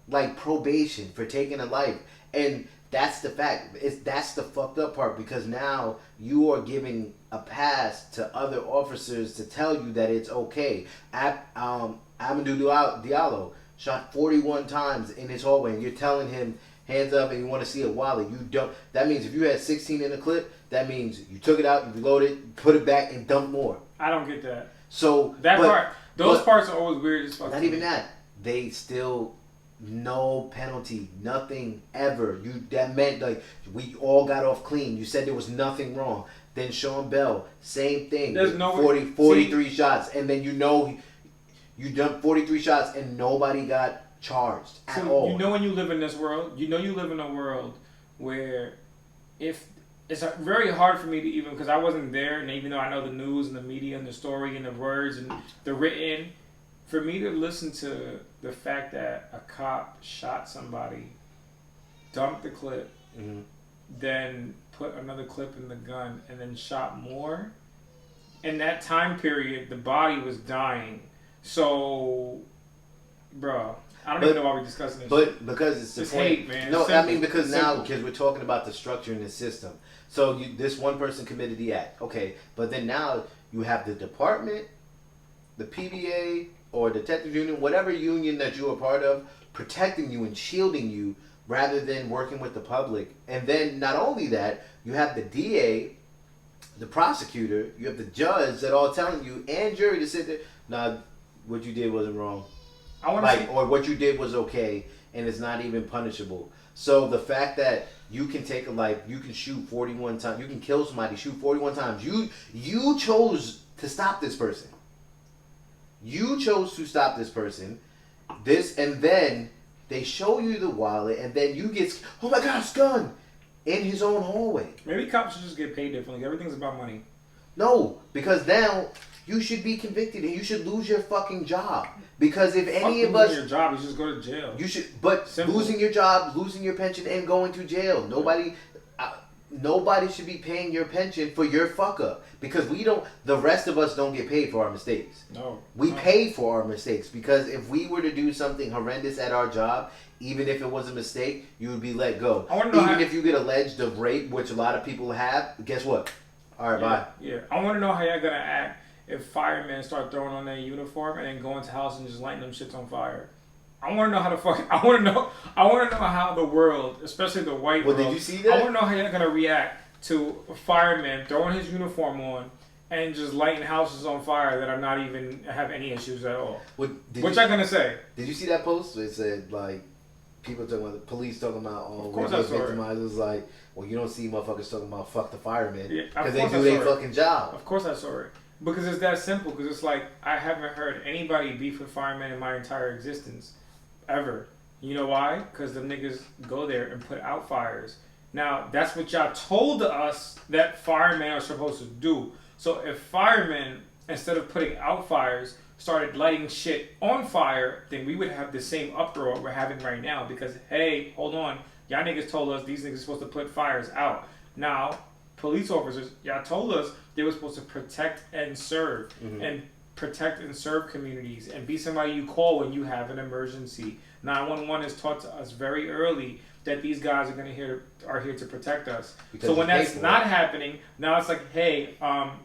Like probation for taking a life. And that's the fact. That's the fucked up part, because now you are giving a pass to other officers to tell you that it's okay. Amadou Diallo shot 41 times in his hallway, and you're telling him hands up and you want to see a wallet. You don't. That means if you had 16 in the clip, that means you took it out, you reloaded, put it back, and dumped more. I don't get that. So those parts are always weird as fuck. Not even that. They still no penalty, nothing ever. That meant like we all got off clean. You said there was nothing wrong. Then Sean Bell, same thing. There's no 43 shots, and then you dumped 43 shots and nobody got charged at all. You know, when you live in this world, you live in a world where if it's very hard for me to even, because I wasn't there, and even though I know the news and the media and the story and the words and the written, for me to listen to the fact that a cop shot somebody, dumped the clip, then put another clip in the gun, and then shot more, in that time period, the body was dying. So, bro, I don't even know why we're discussing this. But because it's the Just point. hate, man. No, Simple. I mean because now we're talking about the structure in the system. So this one person committed the act, okay, but then now you have the department, the PBA or detective union, whatever union that you are part of, protecting you and shielding you rather than working with the public. And then not only that, you have the DA, the prosecutor, you have the judge that all telling you, and jury to sit there. Nah, what you did wasn't wrong. Or what you did was okay, and it's not even punishable. So the fact that you can take a life, you can shoot 41 times, you can kill somebody, shoot 41 times. You chose to stop this person. You chose to stop this person. And then they show you the wallet, and then you get, oh my gosh, gun in his own hallway. Maybe cops should just get paid differently. Everything's about money. No, because now you should be convicted and you should lose your fucking job. Because if any of us, your job, you just go to jail. You should, but simple. Losing your job, losing your pension, and going to jail. Nobody should be paying your pension for your fuck up, because the rest of us don't get paid for our mistakes. We pay for our mistakes, because if we were to do something horrendous at our job, even if it was a mistake, you would be let go. Even if you get alleged of rape, which a lot of people have, guess what? All right, bye. Yeah, I want to know how y'all gonna act if firemen start throwing on their uniform and then go into house and just lighting them shits on fire. I want to know how I want to know how the world, especially the white world. Did you see that? I want to know how you're gonna react to a fireman throwing his uniform on and just lighting houses on fire that are not even have any issues at all. What y'all gonna say? Did you see that post? It said like people talking about the police talking about victimized. It was like, well, you don't see motherfuckers talking about fuck the firemen because they do their fucking job. Of course I saw it. Because it's that simple. Because it's like, I haven't heard anybody beef with firemen in my entire existence. Ever. You know why? Because the niggas go there and put out fires. Now, that's what y'all told us that firemen are supposed to do. So if firemen, instead of putting out fires, started lighting shit on fire, then we would have the same uproar we're having right now. Because, hey, hold on. Y'all niggas told us these niggas are supposed to put fires out. Now, police officers, y'all told us they were supposed to protect and serve. And protect and serve communities and be somebody you call when you have an emergency. 911 has taught to us very early that these guys are here to protect us. Because so when that's not happening, now it's like, hey,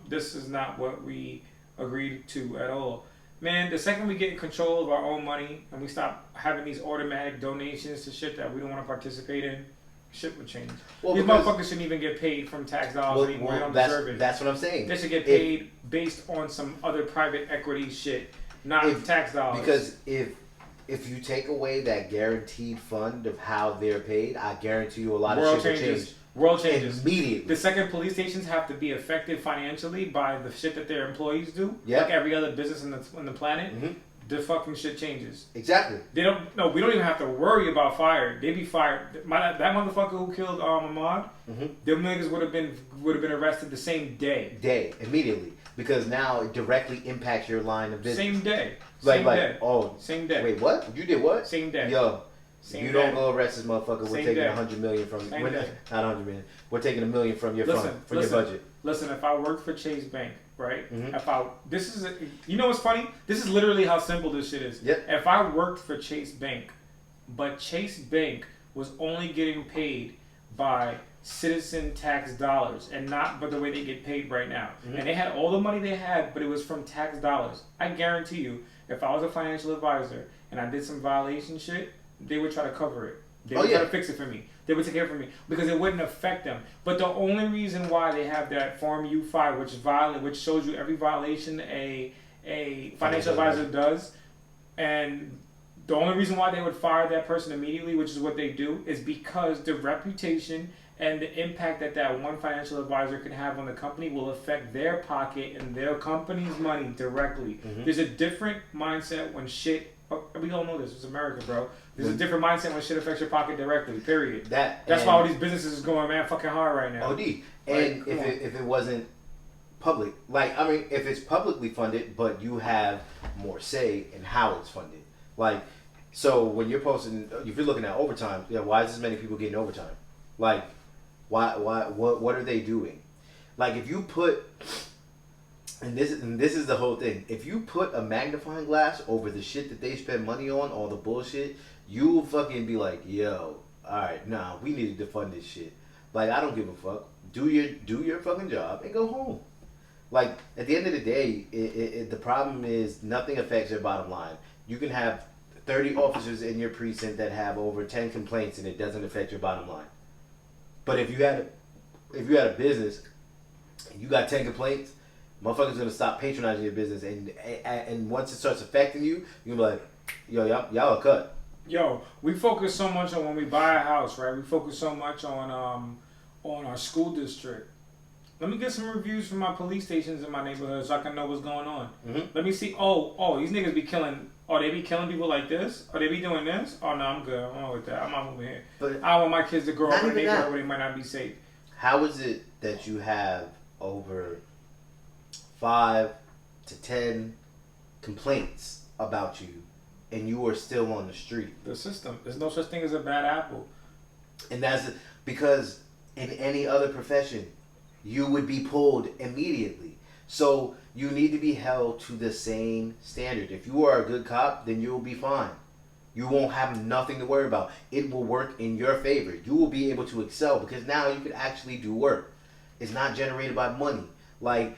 this is not what we agreed to at all. Man, the second we get in control of our own money and we stop having these automatic donations to shit that we don't want to participate in, shit would change. Well, these motherfuckers shouldn't even get paid from tax dollars anymore. They don't deserve it. That's what I'm saying. They should get paid based on some other private equity shit, not tax dollars. Because if if you take away that guaranteed fund of how they're paid, I guarantee you a lot of World shit will changes. change. World changes Immediately. The second police stations have to be affected financially by the shit that their employees do. Yep. Like every other business on the planet. Mm-hmm. The fucking shit changes. Exactly. They don't. No, we don't even have to worry about fire. They be fired. That motherfucker who killed Ahmad, them niggas would have been arrested the same day. Immediately, because now it directly impacts your line of business. Same day. Like day. oh, same day. Wait, what? You did what? Same day. Yo, Same you day. don't go arrest this motherfucker. We're Same taking day. $100 million from Same we're day. not 100 million. We're taking $1 million from your fund, from your budget. Listen, if I worked for Chase Bank, right? Mm-hmm. You know what's funny? This is literally how simple this shit is. Yep. If I worked for Chase Bank, but Chase Bank was only getting paid by citizen tax dollars and not by the way they get paid right now. Mm-hmm. And they had all the money they had, but it was from tax dollars. I guarantee you, if I was a financial advisor and I did some violation shit, they would try to cover it. They would try to fix it for me. They would take care of it for me because it wouldn't affect them. But the only reason why they have that Form U5, which shows you every violation a financial advisor does, and the only reason why they would fire that person immediately, which is what they do, is because the reputation and the impact that one financial advisor can have on the company will affect their pocket and their company's money directly. Mm-hmm. There's a different mindset when shit. We all know this. It's America, bro. There's a different mindset when shit affects your pocket directly. Period. That's why all these businesses is going fucking hard right now. OD. And if it wasn't public, like I mean, if it's publicly funded, but you have more say in how it's funded, like so when you're posting, if you're looking at overtime, why is this many people getting overtime? Like, what are they doing? Like if you put. And this is the whole thing. If you put a magnifying glass over the shit that they spend money on, all the bullshit, you will fucking be like, yo, alright, nah, we need to defund this shit. Like, I don't give a fuck. Do your fucking job and go home. Like, at the end of the day, the problem is nothing affects your bottom line. You can have 30 officers in your precinct that have over 10 complaints and it doesn't affect your bottom line. But if you had a business and you got 10 complaints, motherfuckers gonna stop patronizing your business, and once it starts affecting you, you're like, yo, y'all are cut. Yo, we focus so much on when we buy a house, right? We focus so much on our school district. Let me get some reviews from my police stations in my neighborhood so I can know what's going on. Mm-hmm. Let me see. Oh, these niggas be killing. Oh, they be killing people like this? Or they be doing this? Oh no, I'm good. I'm on with that. I'm not moving here. But I don't want my kids to grow up in a neighborhood where they might not be safe. How is it that you have over 5 to 10 complaints about you and you are still on the street? The system. There's no such thing as a bad apple. And that's because in any other profession, you would be pulled immediately. So you need to be held to the same standard. If you are a good cop, then you'll be fine. You won't have nothing to worry about. It will work in your favor. You will be able to excel because now you can actually do work. It's not generated by money. Like,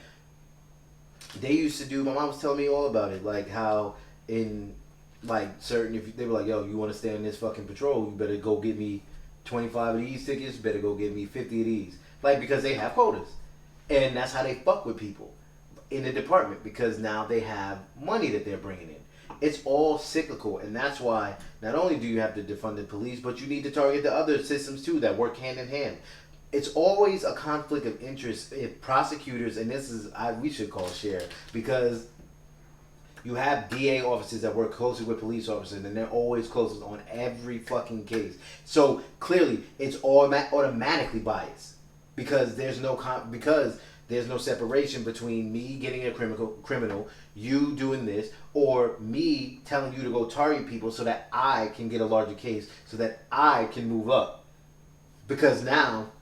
they used to do, my mom was telling me all about it, like how in like certain, if they were like, yo, you want to stay on this fucking patrol, you better go get me 25 of these tickets, better go get me 50 of these. Like, because they have quotas. And that's how they fuck with people in the department, because now they have money that they're bringing in. It's all cyclical, and that's why not only do you have to defund the police, but you need to target the other systems too that work hand in hand. It's always a conflict of interest if prosecutors, and this is we should call sheriff, because you have DA officers that work closely with police officers, and they're always closest on every fucking case. So clearly, it's automatically biased because there's no separation between me getting a criminal, you doing this, or me telling you to go target people so that I can get a larger case, so that I can move up. Because now,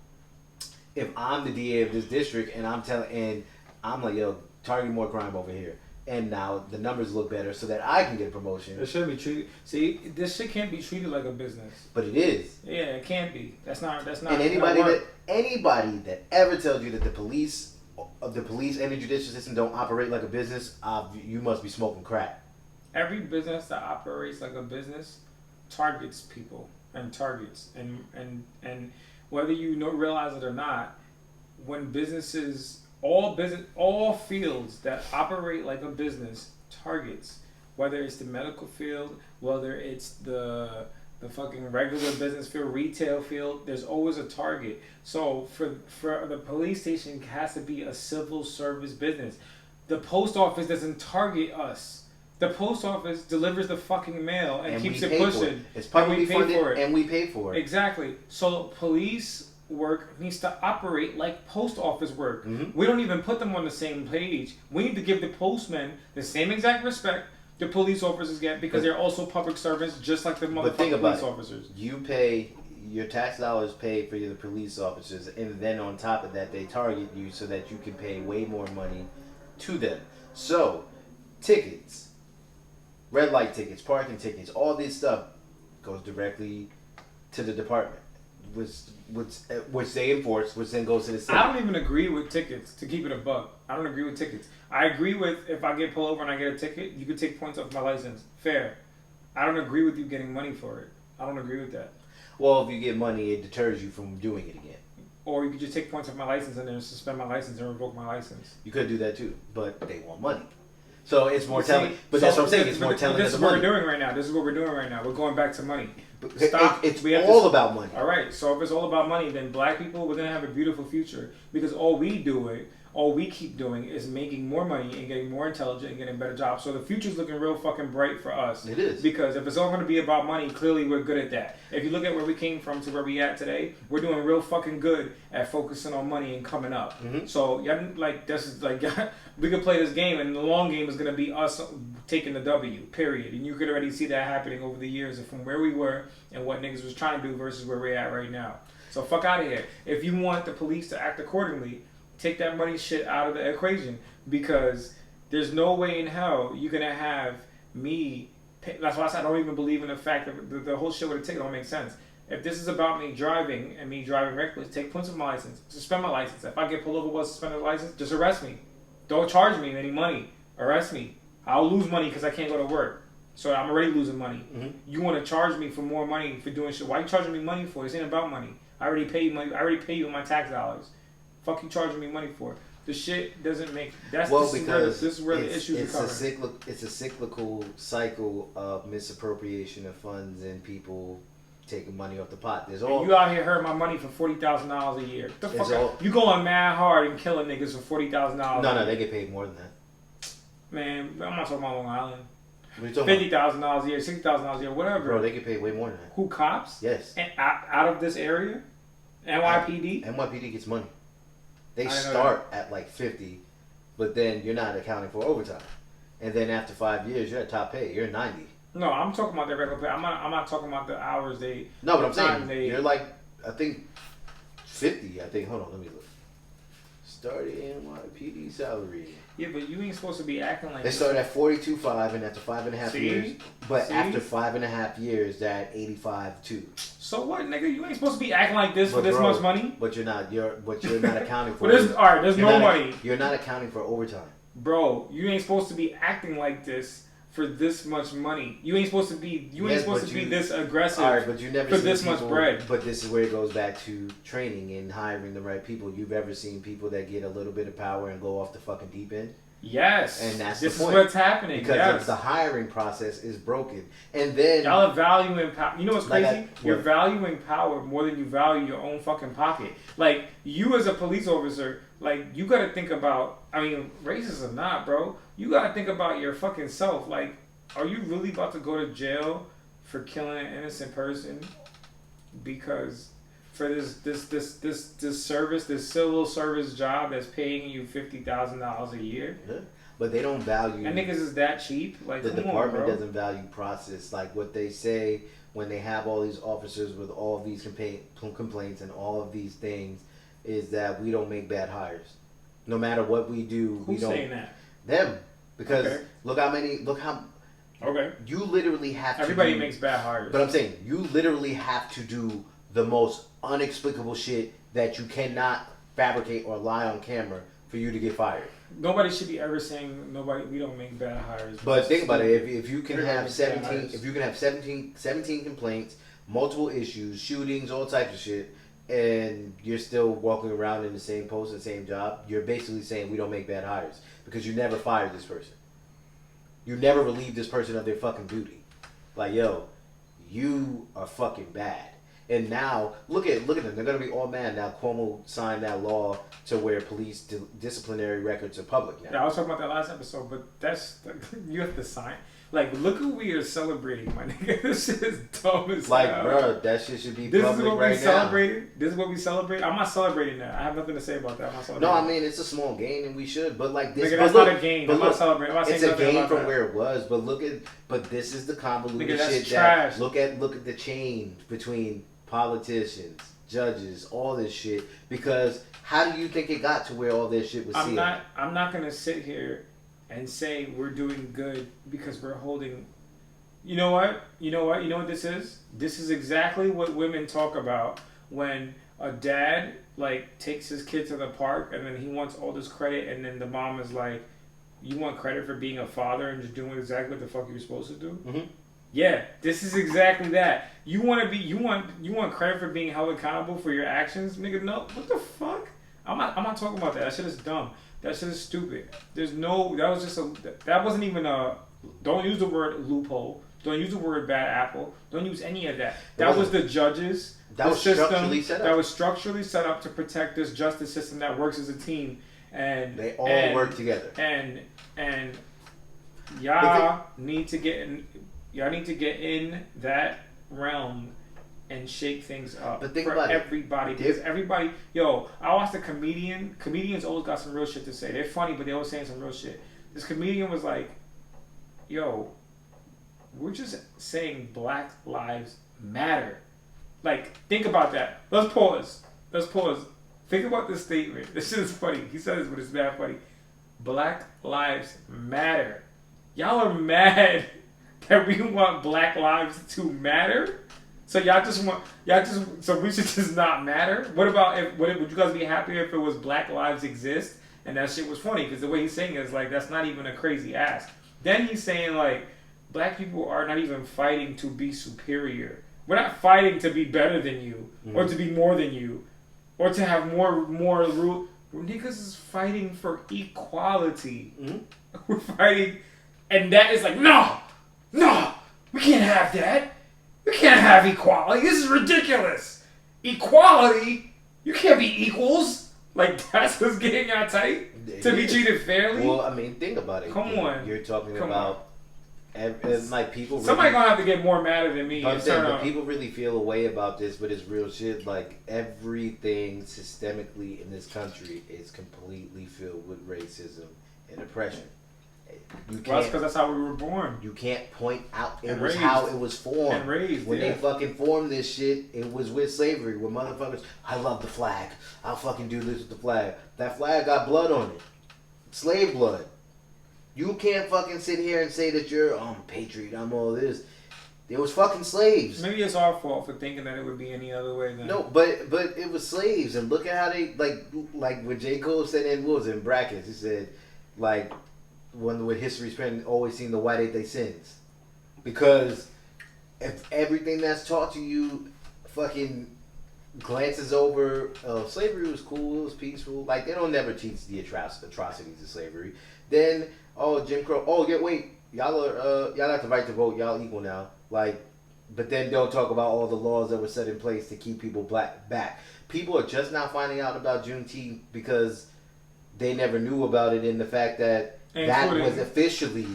if I'm the DA of this district and I'm like, yo, target more crime over here, and now the numbers look better so that I can get a promotion. It should be treated. See, this shit can't be treated like a business. But it is. Yeah, it can't be. That's not. And anybody that ever tells you that the police and the judicial system don't operate like a business, you must be smoking crack. Every business that operates like a business targets people and targets and whether you realize it or not, when all fields that operate like a business targets whether it's the medical field, whether it's the fucking regular business field, retail field, there's always a target. So for the police station has to be a civil service business. The post office doesn't target us. The post office delivers the fucking mail and keeps it pushing. It's publicly funded, for it. and we pay for it. Exactly. So police work needs to operate like post office work. Mm-hmm. We don't even put them on the same page. We need to give the postmen the same exact respect the police officers get, because they're also public servants just like the motherfucking police officers. You pay, your tax dollars pay for the police officers, and then on top of that they target you so that you can pay way more money to them. So tickets, red light tickets, parking tickets, all this stuff goes directly to the department, which they enforce, which then goes to the city. I don't even agree with tickets, to keep it a buck. I don't agree with tickets. I agree with, if I get pulled over and I get a ticket, you could take points off my license. Fair. I don't agree with you getting money for it. I don't agree with that. Well, if you get money, it deters you from doing it again. Or you could just take points off my license and then suspend my license and revoke my license. You could do that too, but they want money. So it's more telling. But that's what I'm saying. It's more telling. This is what we're doing right now. This is what we're doing right now. We're going back to money. Stop. It's all about money. All right. So if it's all about money, then black people, we're gonna have a beautiful future, because all we keep doing is making more money and getting more intelligent and getting better jobs. So the future's looking real fucking bright for us. It is. Because if it's all going to be about money, clearly we're good at that. If you look at where we came from to where we at today, we're doing real fucking good at focusing on money and coming up. Mm-hmm. So this is like we could play this game, and the long game is going to be us taking the W, period. And you could already see that happening over the years from where we were and what niggas was trying to do versus where we're at right now. So fuck out of here. If you want the police to act accordingly, take that money shit out of the equation, because there's no way in hell you're gonna have me pay. That's why I said I don't even believe in the fact that the whole shit with a ticket don't make sense. If this is about me driving and me driving reckless, take points of my license, suspend my license. If I get pulled over while suspended license, just arrest me. Don't charge me any money. Arrest me. I'll lose money because I can't go to work. So I'm already losing money. Mm-hmm. You want to charge me for more money for doing shit? Why are you charging me money for? This ain't about money. I already paid money. I already paid you with my tax dollars. Fuck you charging me money for? The shit doesn't make. This is where the issues are coming. It's a cyclical cycle of misappropriation of funds and people taking money off the pot. You out here hurting my money for $40,000 a year. The fuck you going mad hard and killing niggas for $40,000? No, they get paid more than that. Man, I'm not talking about Long Island. What are you talking $50,000 a year, $60,000 a year, whatever. Bro, they get paid way more than that. Who, cops? Yes. And out of this area, NYPD. NYPD gets money. They start at like 50, but then you're not accounting for overtime. And then after 5 years, you're at top pay. You're 90. No, I'm talking about the regular pay. I'm not talking about the hours they. No, but I'm saying you're like, I think 50. I think. Hold on, let me look. Starting NYPD salary. Yeah, but you ain't supposed to be acting like. They start at 42.5, and after 5.5 years. But after 5.5 years, they're at 85.2. So what, nigga? You ain't supposed to be acting like this for this much money. But you're not. You're not accounting for. There's no money. You're not accounting for overtime. Bro, you ain't supposed to be acting like this for this much money. You ain't supposed to be. You ain't supposed to be this aggressive. All right, but you never for seen this people, much bread. But this is where it goes back to training and hiring the right people. You've ever seen people that get a little bit of power and go off the fucking deep end? Yes. And that's this the point. Is what's happening. Because the hiring process is broken. And then y'all are valuing power. You know what's crazy? You're valuing power more than you value your own fucking pocket. Like, you as a police officer, like, you gotta think about, I mean, racist or not, bro, you gotta think about your fucking self. Like, are you really about to go to jail for killing an innocent person because for this service, this civil service job that's paying you $50,000 a year? Yeah. But they don't value. And niggas is that cheap? Like, the department doesn't value process. Like what they say when they have all these officers with all of these complaints and all of these things is that we don't make bad hires. No matter what we do, we don't. Who's saying that? Them. Because look how. Okay. You literally have to. Everybody makes bad hires. But I'm saying you literally have to do the most inexplicable shit that you cannot fabricate or lie on camera for you to get fired. Nobody should be ever saying we don't make bad hires. But think about it. If you can have 17 complaints, multiple issues, shootings, all types of shit, and you're still walking around in the same post and same job, you're basically saying we don't make bad hires because you never fired this person. You never relieve this person of their fucking duty. Like, yo, you are fucking bad. And now, look at them. They're going to be all mad. Now, Cuomo signed that law to where police disciplinary records are public now. Yeah, I was talking about that last episode, but that's, you have to sign. Like, look who we are celebrating, my nigga. This shit is dumb as hell. Like, bro, that shit should be this public is what right we now. celebrated. This is what we celebrate. I'm not celebrating that. I have nothing to say about that. I'm not celebrating. No, I mean, it's a small gain, and we should. But, like, this... Nigga, that's not a gain. I'm not celebrating. I'm not saying it's a nothing gain about from that. where it was, but this is the convoluted Nigga, that's shit trash. that... Look at the change between politicians, judges, all this shit. Because how do you think it got to where all this shit was seen? I'm not going to sit here and say we're doing good because we're holding... You know what? You know what this is? This is exactly what women talk about when a dad, like, takes his kid to the park and then he wants all this credit and then the mom is like, you want credit for being a father and just doing exactly what the fuck you're supposed to do? Mm-hmm. Yeah, this is exactly that. You want credit for being held accountable for your actions? Nigga, no. What the fuck? I'm not talking about that. That shit is dumb. That shit is stupid. That wasn't even a, don't use the word loophole. Don't use the word bad apple. Don't use any of that. That was the judges. That was structurally set up. That was structurally set up to protect this justice system that works as a team. And they all work together. And y'all need to get in that realm and shake things up but think for about everybody. Because everybody, yo, I watched a comedian. Comedians always got some real shit to say. They're funny, but they're always saying some real shit. This comedian was like, yo, we're just saying Black Lives Matter. Like, think about that. Let's pause. Think about this statement. This shit is funny. He said this, but it's mad funny. Black Lives Matter. Y'all are mad that we want Black lives to matter? So so we should just not matter? Would you guys be happier if it was Black Lives Exist? And that shit was funny, because the way he's saying it is like, that's not even a crazy ask. Then he's saying, like, Black people are not even fighting to be superior. We're not fighting to be better than you, or to be more than you, or to have more rule. Niggas is fighting for equality. Mm-hmm. We're fighting, and that is like, no, we can't have that. We can't have equality. This is ridiculous. Equality? You can't be equals. Like, that's what's getting y'all tight? To be treated fairly? Well, I mean, think about it. Come on. You're talking about... And like people, somebody gonna have to get more madder than me. But people really feel a way about this, but it's real shit. Like, everything systemically in this country is completely filled with racism and oppression. Well, that's because that's how we were born. You can't point out it and was raised. how it was formed. And raised, when they fucking formed this shit, it was with slavery. When motherfuckers, I love the flag. I'll fucking do this with the flag. That flag got blood on it. Slave blood. You can't fucking sit here and say that you're, I'm a patriot, I'm all this. There was fucking slaves. Maybe it's our fault for thinking that it would be any other way then. No, but it was slaves, and look at how they, like what J. Cole said in, what was it, in brackets, he said, like, when with history's pen always seen the white ain't they sins. Because if everything that's taught to you fucking glances over, slavery was cool, it was peaceful, like, they don't never teach the atrocities of slavery. Then, Jim Crow. Wait. Y'all have the right to vote. Y'all equal now. Like, but then don't talk about all the laws that were set in place to keep people black back. People are just now finding out about Juneteenth because they never knew about it in the fact that that was officially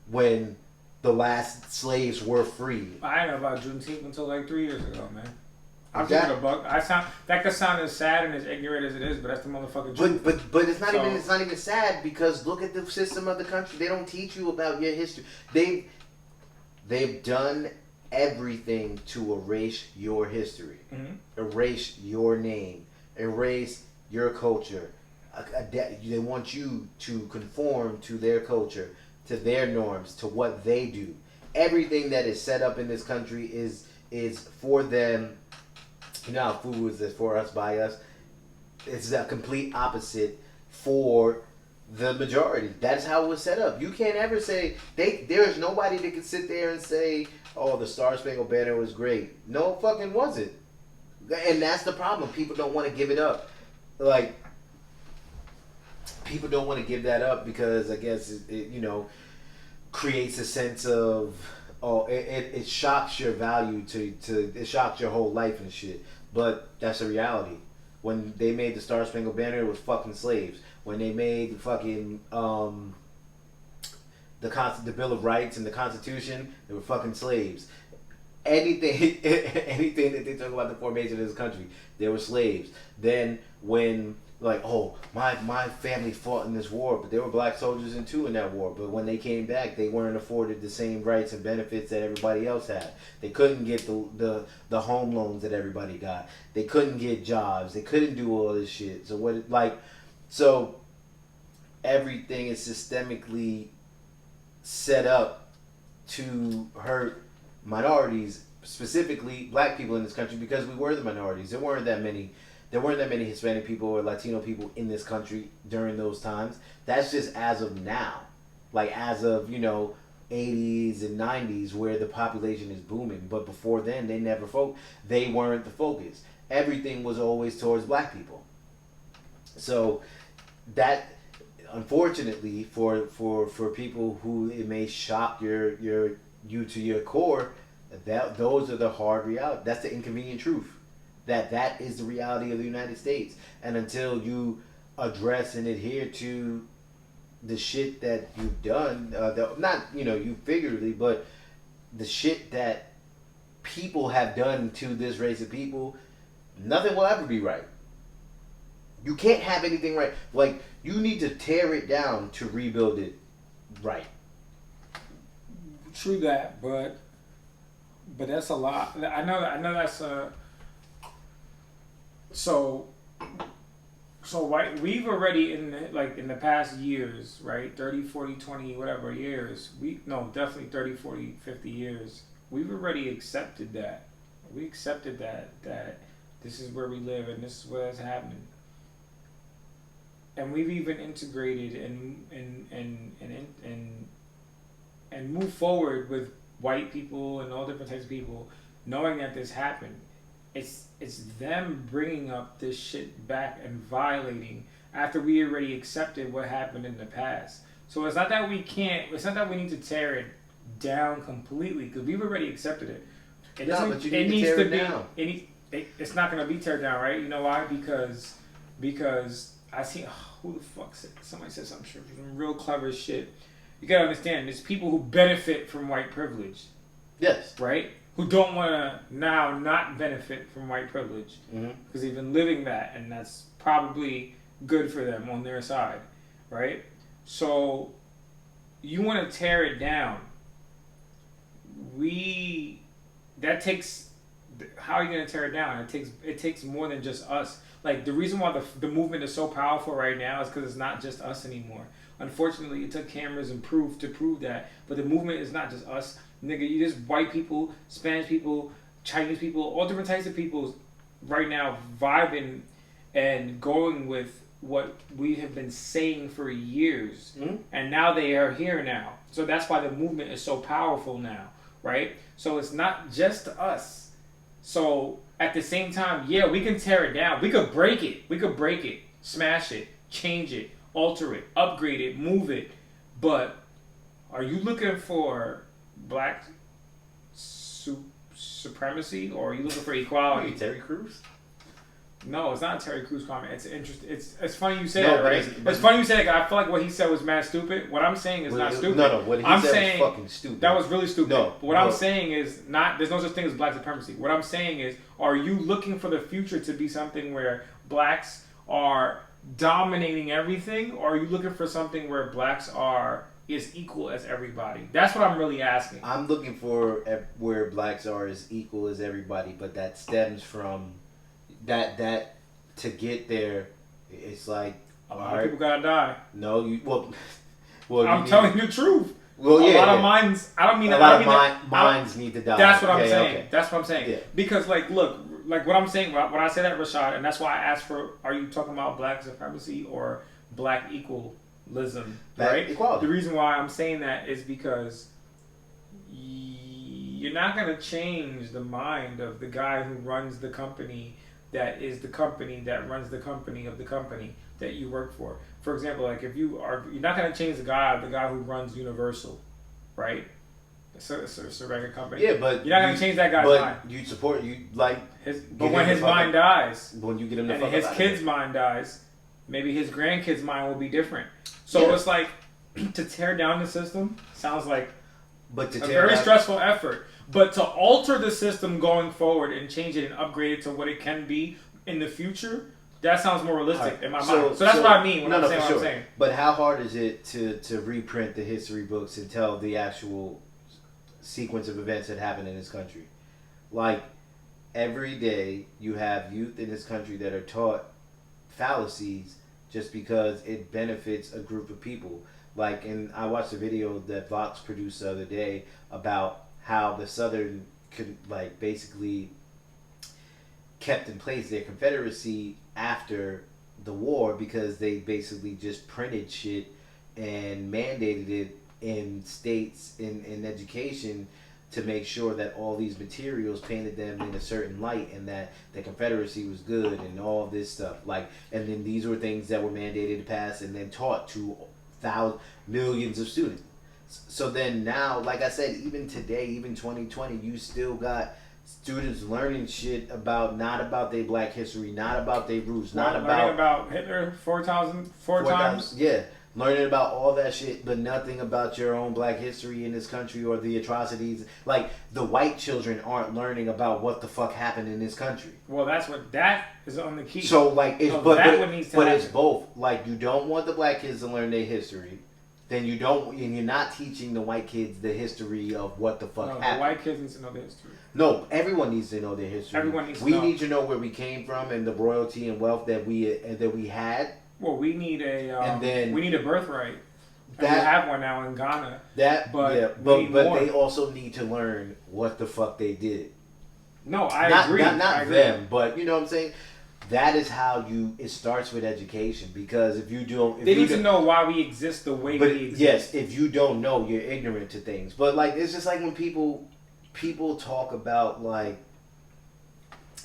when the last slaves were free. I didn't know about Juneteenth until like 3 years ago, man. I'm keeping a buck. That could sound as sad and as ignorant as it is, but that's the motherfucking truth. But it's not even sad, because look at the system of the country. They don't teach you about your history. They've done everything to erase your history, erase your name, erase your culture. They want you to conform to their culture, to their norms, to what they do. Everything that is set up in this country is for them. You know how food is for us, by us. It's the complete opposite for the majority. That's how it was set up. You can't ever say there's nobody that can sit there and say, "Oh, the Star Spangled Banner was great." No, it fucking wasn't. And that's the problem. People don't want to give it up. Like, people don't want to give that up because I guess creates a sense of, it shocks your value to it shocks your whole life and shit. But that's a reality. When they made the Star Spangled Banner, it was fucking slaves. When they made the fucking the Bill of Rights and the Constitution, they were fucking slaves. Anything anything that they talk about the formation of this country, they were slaves. Then when like, oh, my family fought in this war, but there were black soldiers in that war. But when they came back, they weren't afforded the same rights and benefits that everybody else had. They couldn't get the home loans that everybody got. They couldn't get jobs. They couldn't do all this shit. So everything is systemically set up to hurt minorities, specifically black people in this country, because we were the minorities. There weren't that many Hispanic people or Latino people in this country during those times. That's just as of now. Like as of, 80s and 90s where the population is booming. But before then, they weren't the focus. Everything was always towards black people. So that, unfortunately, for people who it may shock you to your core, those are the hard reality. That's the inconvenient truth. That is the reality of the United States. And until you address and adhere to the shit that you've done, not you figuratively, but the shit that people have done to this race of people, nothing will ever be right. You can't have anything right. Like, you need to tear it down to rebuild it right. True that, but that's a lot. I know that's a. So we've already in the past years, right? 30, 40, 20, whatever years. Definitely 30, 40, 50 years. We've already accepted that. We accepted that this is where we live and this is what's happening. And we've even integrated and moved forward with white people and all different types of people, knowing that this happened. It's them bringing up this shit back and violating after we already accepted what happened in the past. So it's not that we need to tear it down completely, because we've already accepted it. It doesn't. No, but you need to tear it down. It's not going to be teared down, right? You know why? Because I see who the fuck said, somebody said some real clever shit. You gotta understand, there's people who benefit from white privilege. Yes. Right? Who don't want to now not benefit from white privilege, because they've been living that, and that's probably good for them on their side, right? So you want to tear it down. How are you going to tear it down? It takes more than just us. Like, the reason why the movement is so powerful right now is because it's not just us anymore. Unfortunately, it took cameras and proof to prove that. But the movement is not just us. Nigga, you just white people, Spanish people, Chinese people, all different types of people right now vibing and going with what we have been saying for years. And now they are here now. So that's why the movement is so powerful now, right? So it's not just us. So at the same time, yeah, we can tear it down. We could break it, smash it, change it, alter it, upgrade it, move it. But are you looking for black supremacy, or are you looking for equality? Terry Crews? No, it's not a Terry Crews comment. It's interesting. It's funny you say that, right? It's funny you say that. I feel like what he said was mad stupid. What I'm saying is not stupid. No, what he said was fucking stupid. That was really stupid. No, but what I'm saying is not. There's no such thing as black supremacy. What I'm saying is, are you looking for the future to be something where blacks are dominating everything, or are you looking for something where blacks are as equal as everybody? That's what I'm really asking. I'm looking for where blacks are as equal as everybody, but that stems from that to get there. It's like a lot of people gotta die. No, I'm telling you the truth. Well, yeah, a lot of minds. I don't mean a lot of minds need to die. That's what I'm saying. Okay. That's what I'm saying. Yeah. Because look, what I'm saying when I say that, Rashad, and that's why I asked for, are you talking about black supremacy or black equalism, right? Equality. The reason why I'm saying that is because you're not going to change the mind of the guy who runs the company that is the company that runs the company of the company that you work for. For example, you're not going to change the guy who runs Universal, right? It's a record company. Yeah, but you're not gonna change that guy's mind. But you support like but when his mind dies, when you get him the and fuck his out kid's mind dies, maybe his grandkid's mind will be different. So it's like to tear down the system sounds like a very stressful effort. But to alter the system going forward and change it and upgrade it to what it can be in the future, that sounds more realistic in my mind. So that's what I mean when I'm saying what I'm saying. But how hard is it to reprint the history books and tell the actual sequence of events that happened in this country? Like, every day you have youth in this country that are taught fallacies just because it benefits a group of people. Like, and I watched a video that Vox produced the other day about how the Southern could, like, basically kept in place their Confederacy after the war because they basically just printed shit and mandated it in states in education to make sure that all these materials painted them in a certain light and that the Confederacy was good and all this stuff. Like, and then these were things that were mandated to pass and then taught to millions of students. So then now, like I said, even today, even 2020, you still got students learning shit not about their black history, not about their roots, not about Hitler four times. Yeah, learning about all that shit, but nothing about your own black history in this country or the atrocities. Like, the white children aren't learning about what the fuck happened in this country. Well, that is on the key. So, like, it's it's both. Like, you don't want the black kids to learn their history. Then you're not teaching the white kids the history of what the fuck happened. The white kids need to know their history. No, everyone needs to know their history. Everyone needs to know. We need to know where we came from and the royalty and wealth that we had. Well, we need a birthright. We have one now in Ghana. But they also need to learn what the fuck they did. No, I agree. Not them, but you know what I'm saying? That is how it starts with education, because if you don't... They need to know why we exist the way we exist. Yes, if you don't know, you're ignorant to things. But, like, it's just like when people talk about, like,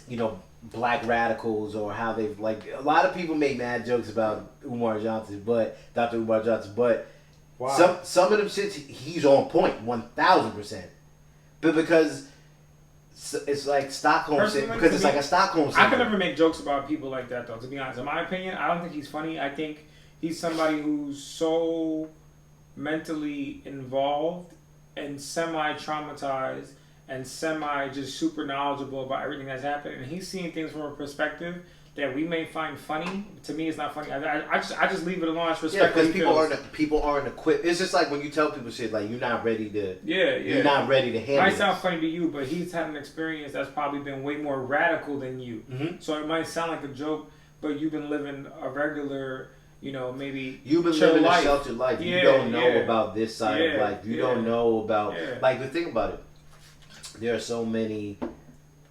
you know, black radicals or how they've, like... A lot of people make mad jokes about Dr. Umar Johnson, but wow. Some of them shits, he's on point, 1,000%. But because... It's like Stockholm syndrome, because it's like a Stockholm syndrome. I could never make jokes about people like that, though, to be honest. In my opinion, I don't think he's funny. I think he's somebody who's so mentally involved and semi-traumatized and just super knowledgeable about everything that's happened. And he's seeing things from a perspective that we may find funny. To me, it's not funny. I just leave it alone. I just respect. Yeah, because people aren't equipped. It's just like when you tell people shit like you're not ready to. You're not ready to handle. It might sound funny to you, but he's had an experience that's probably been way more radical than you. Mm-hmm. So it might sound like a joke, but you've been living a regular, maybe you've been living a sheltered life. You don't know about this side of life. You don't know about like the thing about it. There are so many.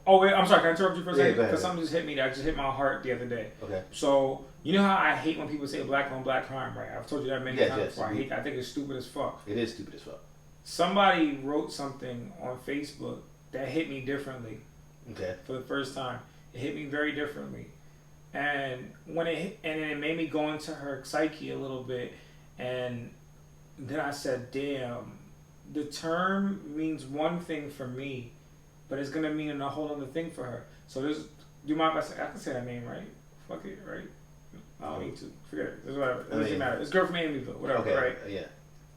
Oh, wait, I'm sorry, can I interrupt you for a second? Because something just hit me that just hit my heart the other day. Okay. So, you know how I hate when people say black on black crime, right? I've told you that many times before. I think it's stupid as fuck. It is stupid as fuck. Somebody wrote something on Facebook that hit me differently. Okay. For the first time. It hit me very differently. And it made me go into her psyche a little bit. And then I said, damn, the term means one thing for me, but it's gonna mean a whole other thing for her. So do you mind if I can say that name, right? Fuck it, right? I don't need to. Forget it. It's whatever. It doesn't matter. It's girl from Amityville, whatever, right? Yeah.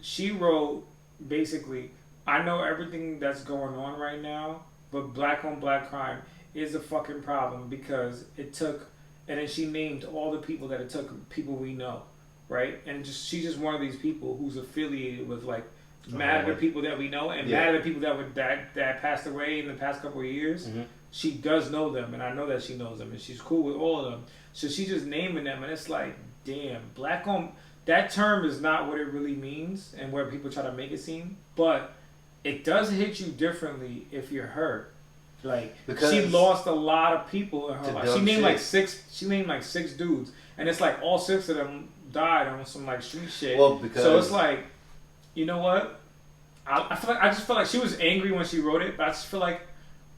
She wrote basically, I know everything that's going on right now, but black on black crime is a fucking problem because it took, and then she named all the people that it took, people we know, right? And she's just one of these people who's affiliated with like. Mad at the people that we know and mad at the people that passed away in the past couple of years. Mm-hmm. She does know them, and I know that she knows them, and she's cool with all of them. So she's just naming them, and it's like, damn, black on... That term is not what it really means and where people try to make it seem, but it does hit you differently if you're her. Like, because she lost a lot of people in her life. She named like six dudes, and it's like all six of them died on some like street shit. Well, because... So it's like... You know what? I just feel like she was angry when she wrote it, but I just feel like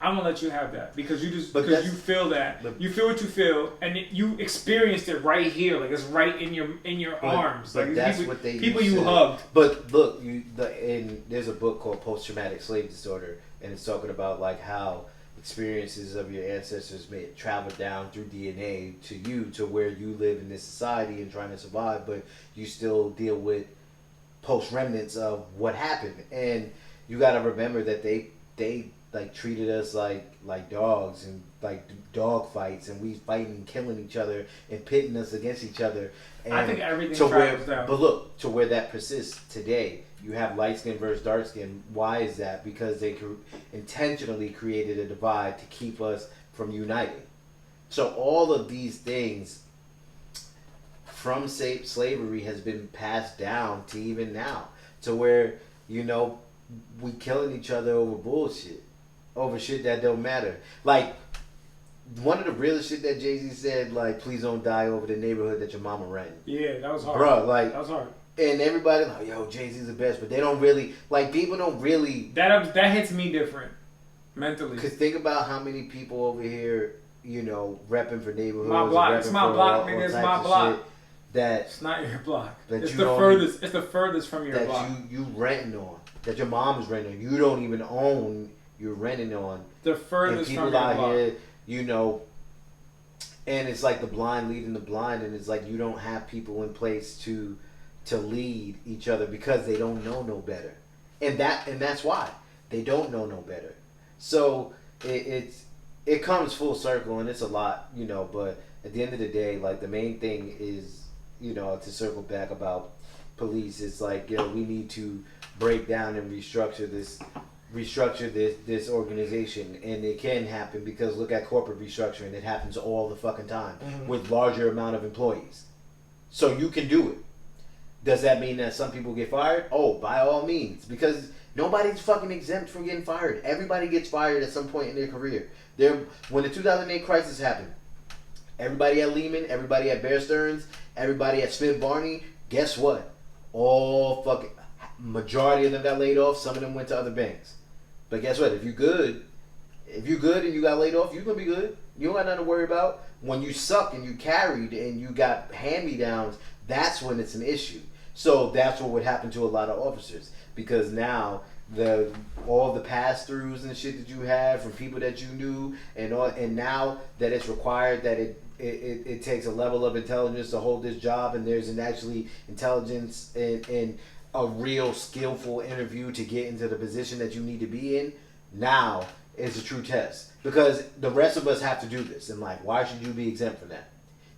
I'm gonna let you have that because you just But because you feel that you feel what you feel and you experienced it right here, like it's right in your arms. But Like that's people, what they people used you to- hugged. But look, and there's a book called Post Traumatic Slave Disorder, and it's talking about like how experiences of your ancestors may travel down through DNA to you to where you live in this society and trying to survive, but you still deal with post remnants of what happened, and you got to remember that they like treated us like dogs and like dog fights, and we fighting and killing each other and pitting us against each other. And I think everything to where, travels down. but look, to where that persists today, you have light skin versus dark skin. Why is that? Because they intentionally created a divide to keep us from uniting. So all of these things from slavery has been passed down to even now, to where we killing each other over bullshit, over shit that don't matter. Like one of the realest shit that Jay-Z said, like, please don't die over the neighborhood that your mama ran. Yeah, that was hard. Bruh, like, that was hard. And everybody like, yo, Jay-Z's the best, but they don't really, like, people don't really. That hits me different mentally. Cause think about how many people over here, repping for neighborhoods. My block, it's my block, nigga. It's my block. That it's not your block. That it's you the don't furthest. It's the furthest from your that block. you renting on. That your mom is renting on. You don't even own. You're renting on. The furthest and from people your out block. here, and it's like the blind leading the blind, and it's like you don't have people in place to lead each other because they don't know no better, and that's why they don't know no better. So it comes full circle, and it's a lot, But at the end of the day, like the main thing is, to circle back about police, it's like we need to break down and restructure this organization, and it can happen because look at corporate restructuring. It happens all the fucking time with larger amount of employees. So you can do it. Does that mean that some people get fired? Oh, by all means, because nobody's fucking exempt from getting fired. Everybody gets fired at some point in their career. When the 2008 crisis happened, everybody at Lehman, everybody at Bear Stearns, everybody at Smith Barney, guess what? All fucking majority of them got laid off. Some of them went to other banks. But guess what? If you're good and you got laid off, you're gonna be good. You don't got nothing to worry about. When you suck and you carried and you got hand-me-downs, that's when it's an issue. So that's what would happen to a lot of officers, because now all the pass-throughs and shit that you had from people that you knew, and now that it's required that it takes a level of intelligence to hold this job, and there's an actually intelligence and a real skillful interview to get into the position that you need to be in. Now is a true test, because the rest of us have to do this in life. Why should you be exempt from that?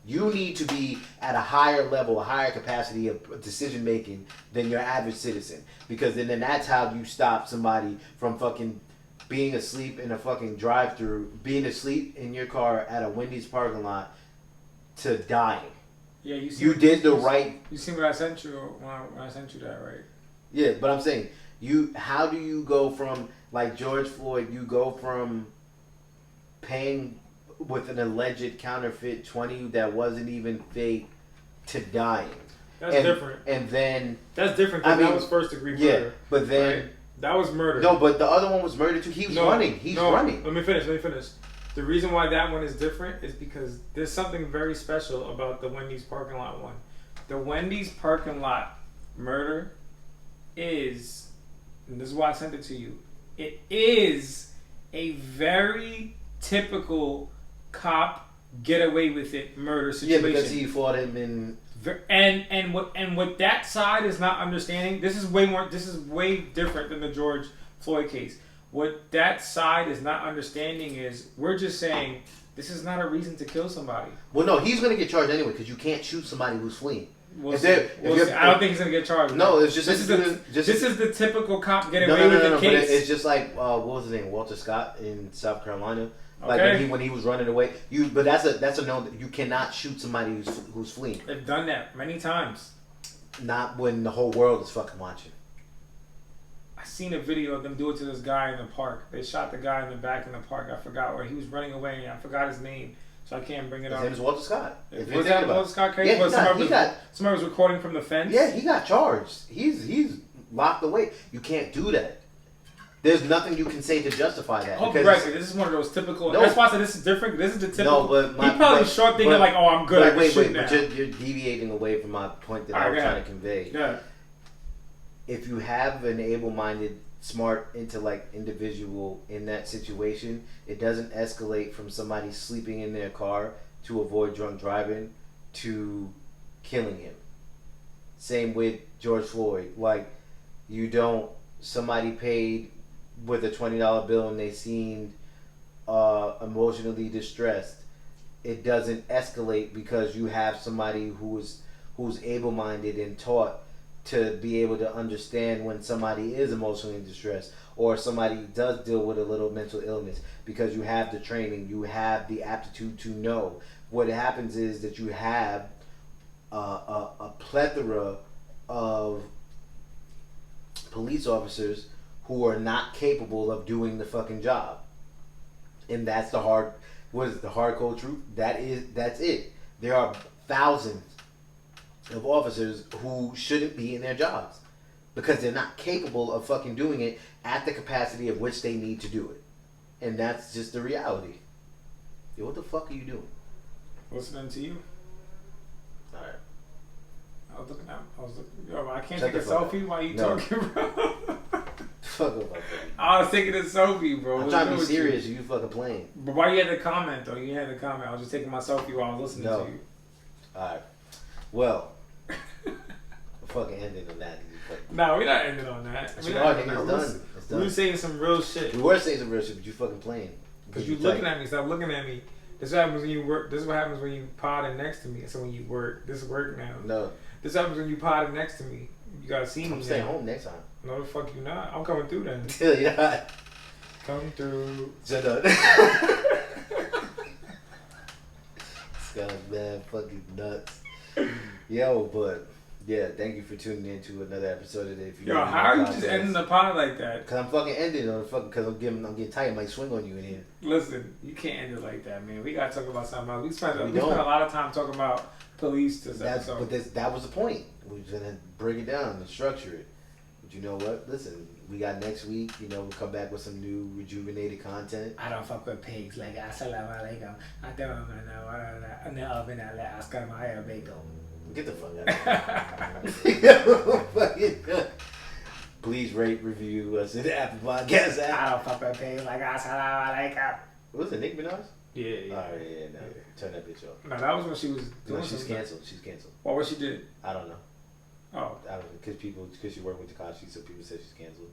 You need to be at a higher level, a higher capacity of decision making than your average citizen, because then that's how you stop somebody from fucking being asleep in a fucking drive-through, being asleep in your car at a Wendy's parking lot, to dying. Yeah, you did the right. You see what I sent you when I sent you that, right? Yeah, but I'm saying how do you go from, like George Floyd? You go from paying with an alleged counterfeit 20 that wasn't even fake to dying. That's different. And then that's different. Because that was first degree murder. Yeah, but then right? That was murder. No, but the other one was murder too. He was running. He's running. Let me finish. The reason why that one is different is because there's something very special about the Wendy's parking lot one. The Wendy's parking lot murder is, and this is why I sent it to you, it is a very typical cop get away with it murder situation. Yeah, because he fought him in. And what that side is not understanding, this is way different than the George Floyd case. What that side is not understanding is we're just saying this is not a reason to kill somebody. Well, no, he's going to get charged anyway because you can't shoot somebody who's fleeing. We'll see. I don't think he's going to get charged. No, it's just this is the typical cop get away with the case. But it's just like what was his name, Walter Scott in South Carolina. Like okay. when he was running away, but that's a no. You cannot shoot somebody who's fleeing. They've done that many times. Not when the whole world is fucking watching. I seen a video of them do it to this guy in the park. They shot the guy in the back in the park. I forgot where he was running away. And I forgot his name, so I can't bring it up. His name is Walter Scott. Was that Walter Scott case? Yeah, somebody was recording from the fence. Yeah, he got charged. He's locked away. You can't do that. There's nothing you can say to justify that. Hope right. This is one of those typical. No. That's why I said this is different. This is the typical. No, but he probably short thinking like, oh, I'm good at this shit now. But you're deviating away from my point that I was trying to convey. Yeah. If you have an able-minded, smart, intellect individual in that situation, it doesn't escalate from somebody sleeping in their car to avoid drunk driving to killing him. Same with George Floyd. Like, somebody paid with a $20 bill and they seemed emotionally distressed. It doesn't escalate because you have somebody who's able-minded and taught to be able to understand when somebody is emotionally distressed or somebody does deal with a little mental illness, because you have the training, you have the aptitude to know. What happens is that you have a plethora of police officers who are not capable of doing the fucking job, and that's the hardcore truth. That's it. There are thousands of officers who shouldn't be in their jobs because they're not capable of fucking doing it at the capacity of which they need to do it, and that's just the reality. Yo, what the fuck are you doing? Listening to you. All right. Yo, I can't take a selfie while you talking, bro. Fuck off, I was taking a selfie, bro. I'm trying to be serious. You fucking playing. But why you had to comment though? You had to comment. I was just taking my selfie while I was listening to you. All right. Well, we're fucking ending on that. No, we're not ending on that. It's done. We were saying some real shit. We were saying some real shit, but you fucking playing. Because you looking at me. Stop looking at me. This is what happens when you work. This is what happens when you podding next to me. So when you work, this is work now. No. This happens when you podding next to me. You gotta see me. I'm staying home next time. No, the fuck you not. I'm coming through then. You're not. Come through. Shut up. Scott, man, fucking nuts. Yo, but yeah, thank you for tuning in to another episode of the. Yo, how are you just ending the pod like that? Cause I'm fucking ending on the fucking. Cause I'm getting tired. I might swing on you in here. Listen, you can't end it like that, man. We gotta talk about something else. We spent a lot of time talking about police this episode. But that was the point. We're gonna break it down and structure it. But you know what? Listen, we got next week. You know, we'll come back with some new rejuvenated content. I don't fuck with pigs. Like, assalamu alaikum. I don't know. Get the fuck out of here. Please rate, review us in the Apple Podcast app. I don't fuck with pigs. Like, assalamu alaikum. Was it Nicki Minaj? Yeah. Alright, yeah, no. Turn that bitch off. No, that was when she was doing she's canceled. She's canceled. What she did? I don't know. Oh. I don't know. Because she worked with Tekashi, so people said she's canceled.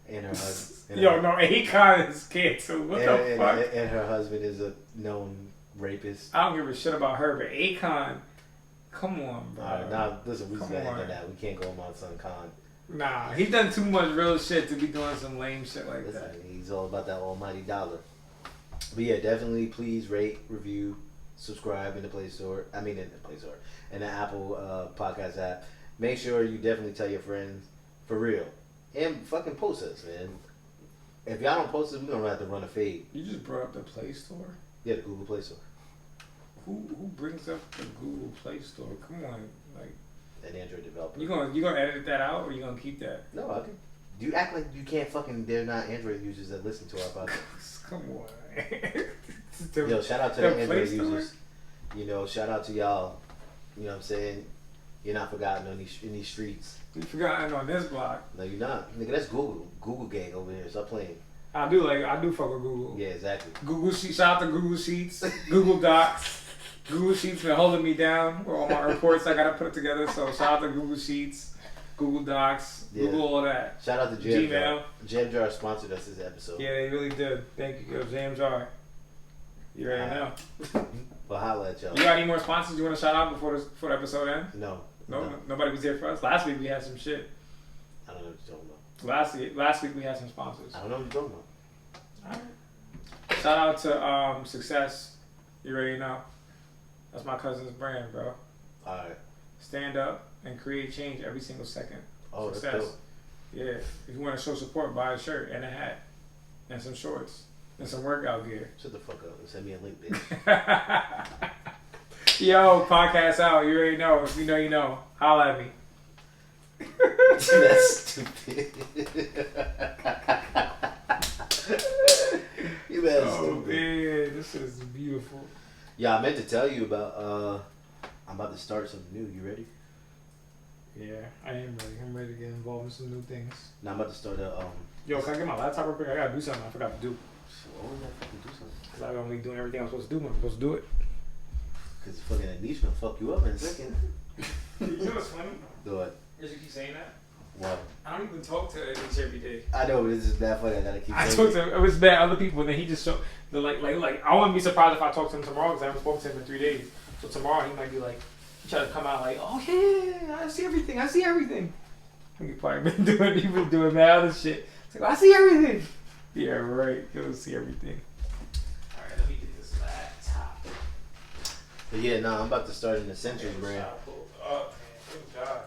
And her husband. Yo, no, Akon is canceled. What the fuck? And her husband is a known rapist. I don't give a shit about her, but Akon, come on, bro. Alright, now listen, we just gotta end that. We can't go on my son Khan. Nah, he's done too much real shit to be doing some lame shit like that. He's all about that almighty dollar. But yeah, definitely please rate, review, subscribe in the Play Store. In the Apple Podcast app. Make sure you definitely tell your friends, for real. And fucking post us, man. If y'all don't post us, we're gonna have to run a fade. You just brought up the Play Store? Yeah, the Google Play Store. Who brings up the Google Play Store? Come on, like an Android developer. You gonna edit that out or you gonna keep that? No, I can. Do you act like you can't fucking? They're not Android users that listen to our podcast. Come on. Yo, shout out to the Android users. You know, shout out to y'all. You know what I'm saying? You're not forgotten in these streets. You forgotten on this block. No, you're not. Nigga, that's Google. Google gang over here. Stop playing. I do fuck with Google. Yeah, exactly. Google Sheets. Shout out to Google Sheets. Google Docs. Google Sheets been holding me down with all my reports I gotta put together. So shout out to Google Sheets, Google Docs, Google all that. Shout out to Gmail. Jam Jar sponsored us this episode. Yeah, they really did. Thank you, Jam Jar. You already know. Well, holla at y'all. You got any more sponsors you want to shout out before the episode ends? No. Nobody was there for us. Last week we had some shit. I don't know what you're talking about. Last week we had some sponsors. I don't know what you're talking about. Alright. Shout out to Success. You already know. That's my cousin's brand, bro. Alright. Stand up and create change every single second. Oh, Success. That's dope. Yeah. If you want to show support, buy a shirt and a hat and some shorts and some workout gear. Shut the fuck up and send me a link, bitch. Yo, podcast out. You already know. If you know, you know. Holla at me. That's stupid. You mad stupid. Man, this is beautiful. Yeah, I meant to tell you about. I'm about to start something new. You ready? Yeah, I am ready. I'm ready to get involved in some new things. Now I'm about to start a. Yo, can I get my laptop real quick? I gotta do something I forgot to do. What was that fucking do something? Cause I don't be doing everything I'm supposed to do when I'm supposed to do it. Cause fucking Anish gonna fuck you up in a second. You know what's funny? Do what? As you keep saying that, What? I don't even talk to Anish every day. I know, but this is bad funny. I gotta keep. I saying talk to him. It was bad other people, and then he just showed the like. I wouldn't be surprised if I talk to him tomorrow because I haven't spoken to him in 3 days. So tomorrow he might be like, he try to come out like, oh yeah, I see everything. I see everything. He probably been doing that other shit. It's like, oh, I see everything. Yeah, right. He'll see everything. All right, let me get this laptop. But yeah, nah, I'm about to start an Essentials brand. Oh man, thank God.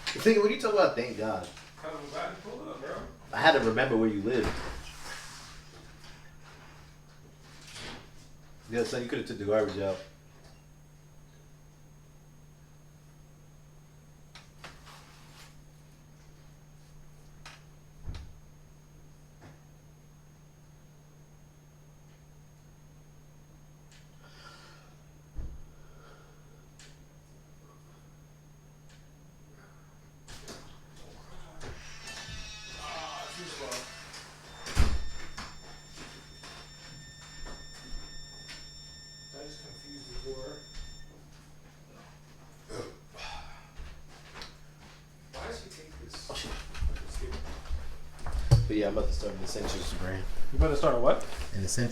Think, what are you talking about? Thank God. Cause I'm glad you pulled up, bro. I had to remember where you lived. Yeah, son, you could have took the garbage out. But yeah, I'm about to start an Essentials brand. You better start a what? An Essentials.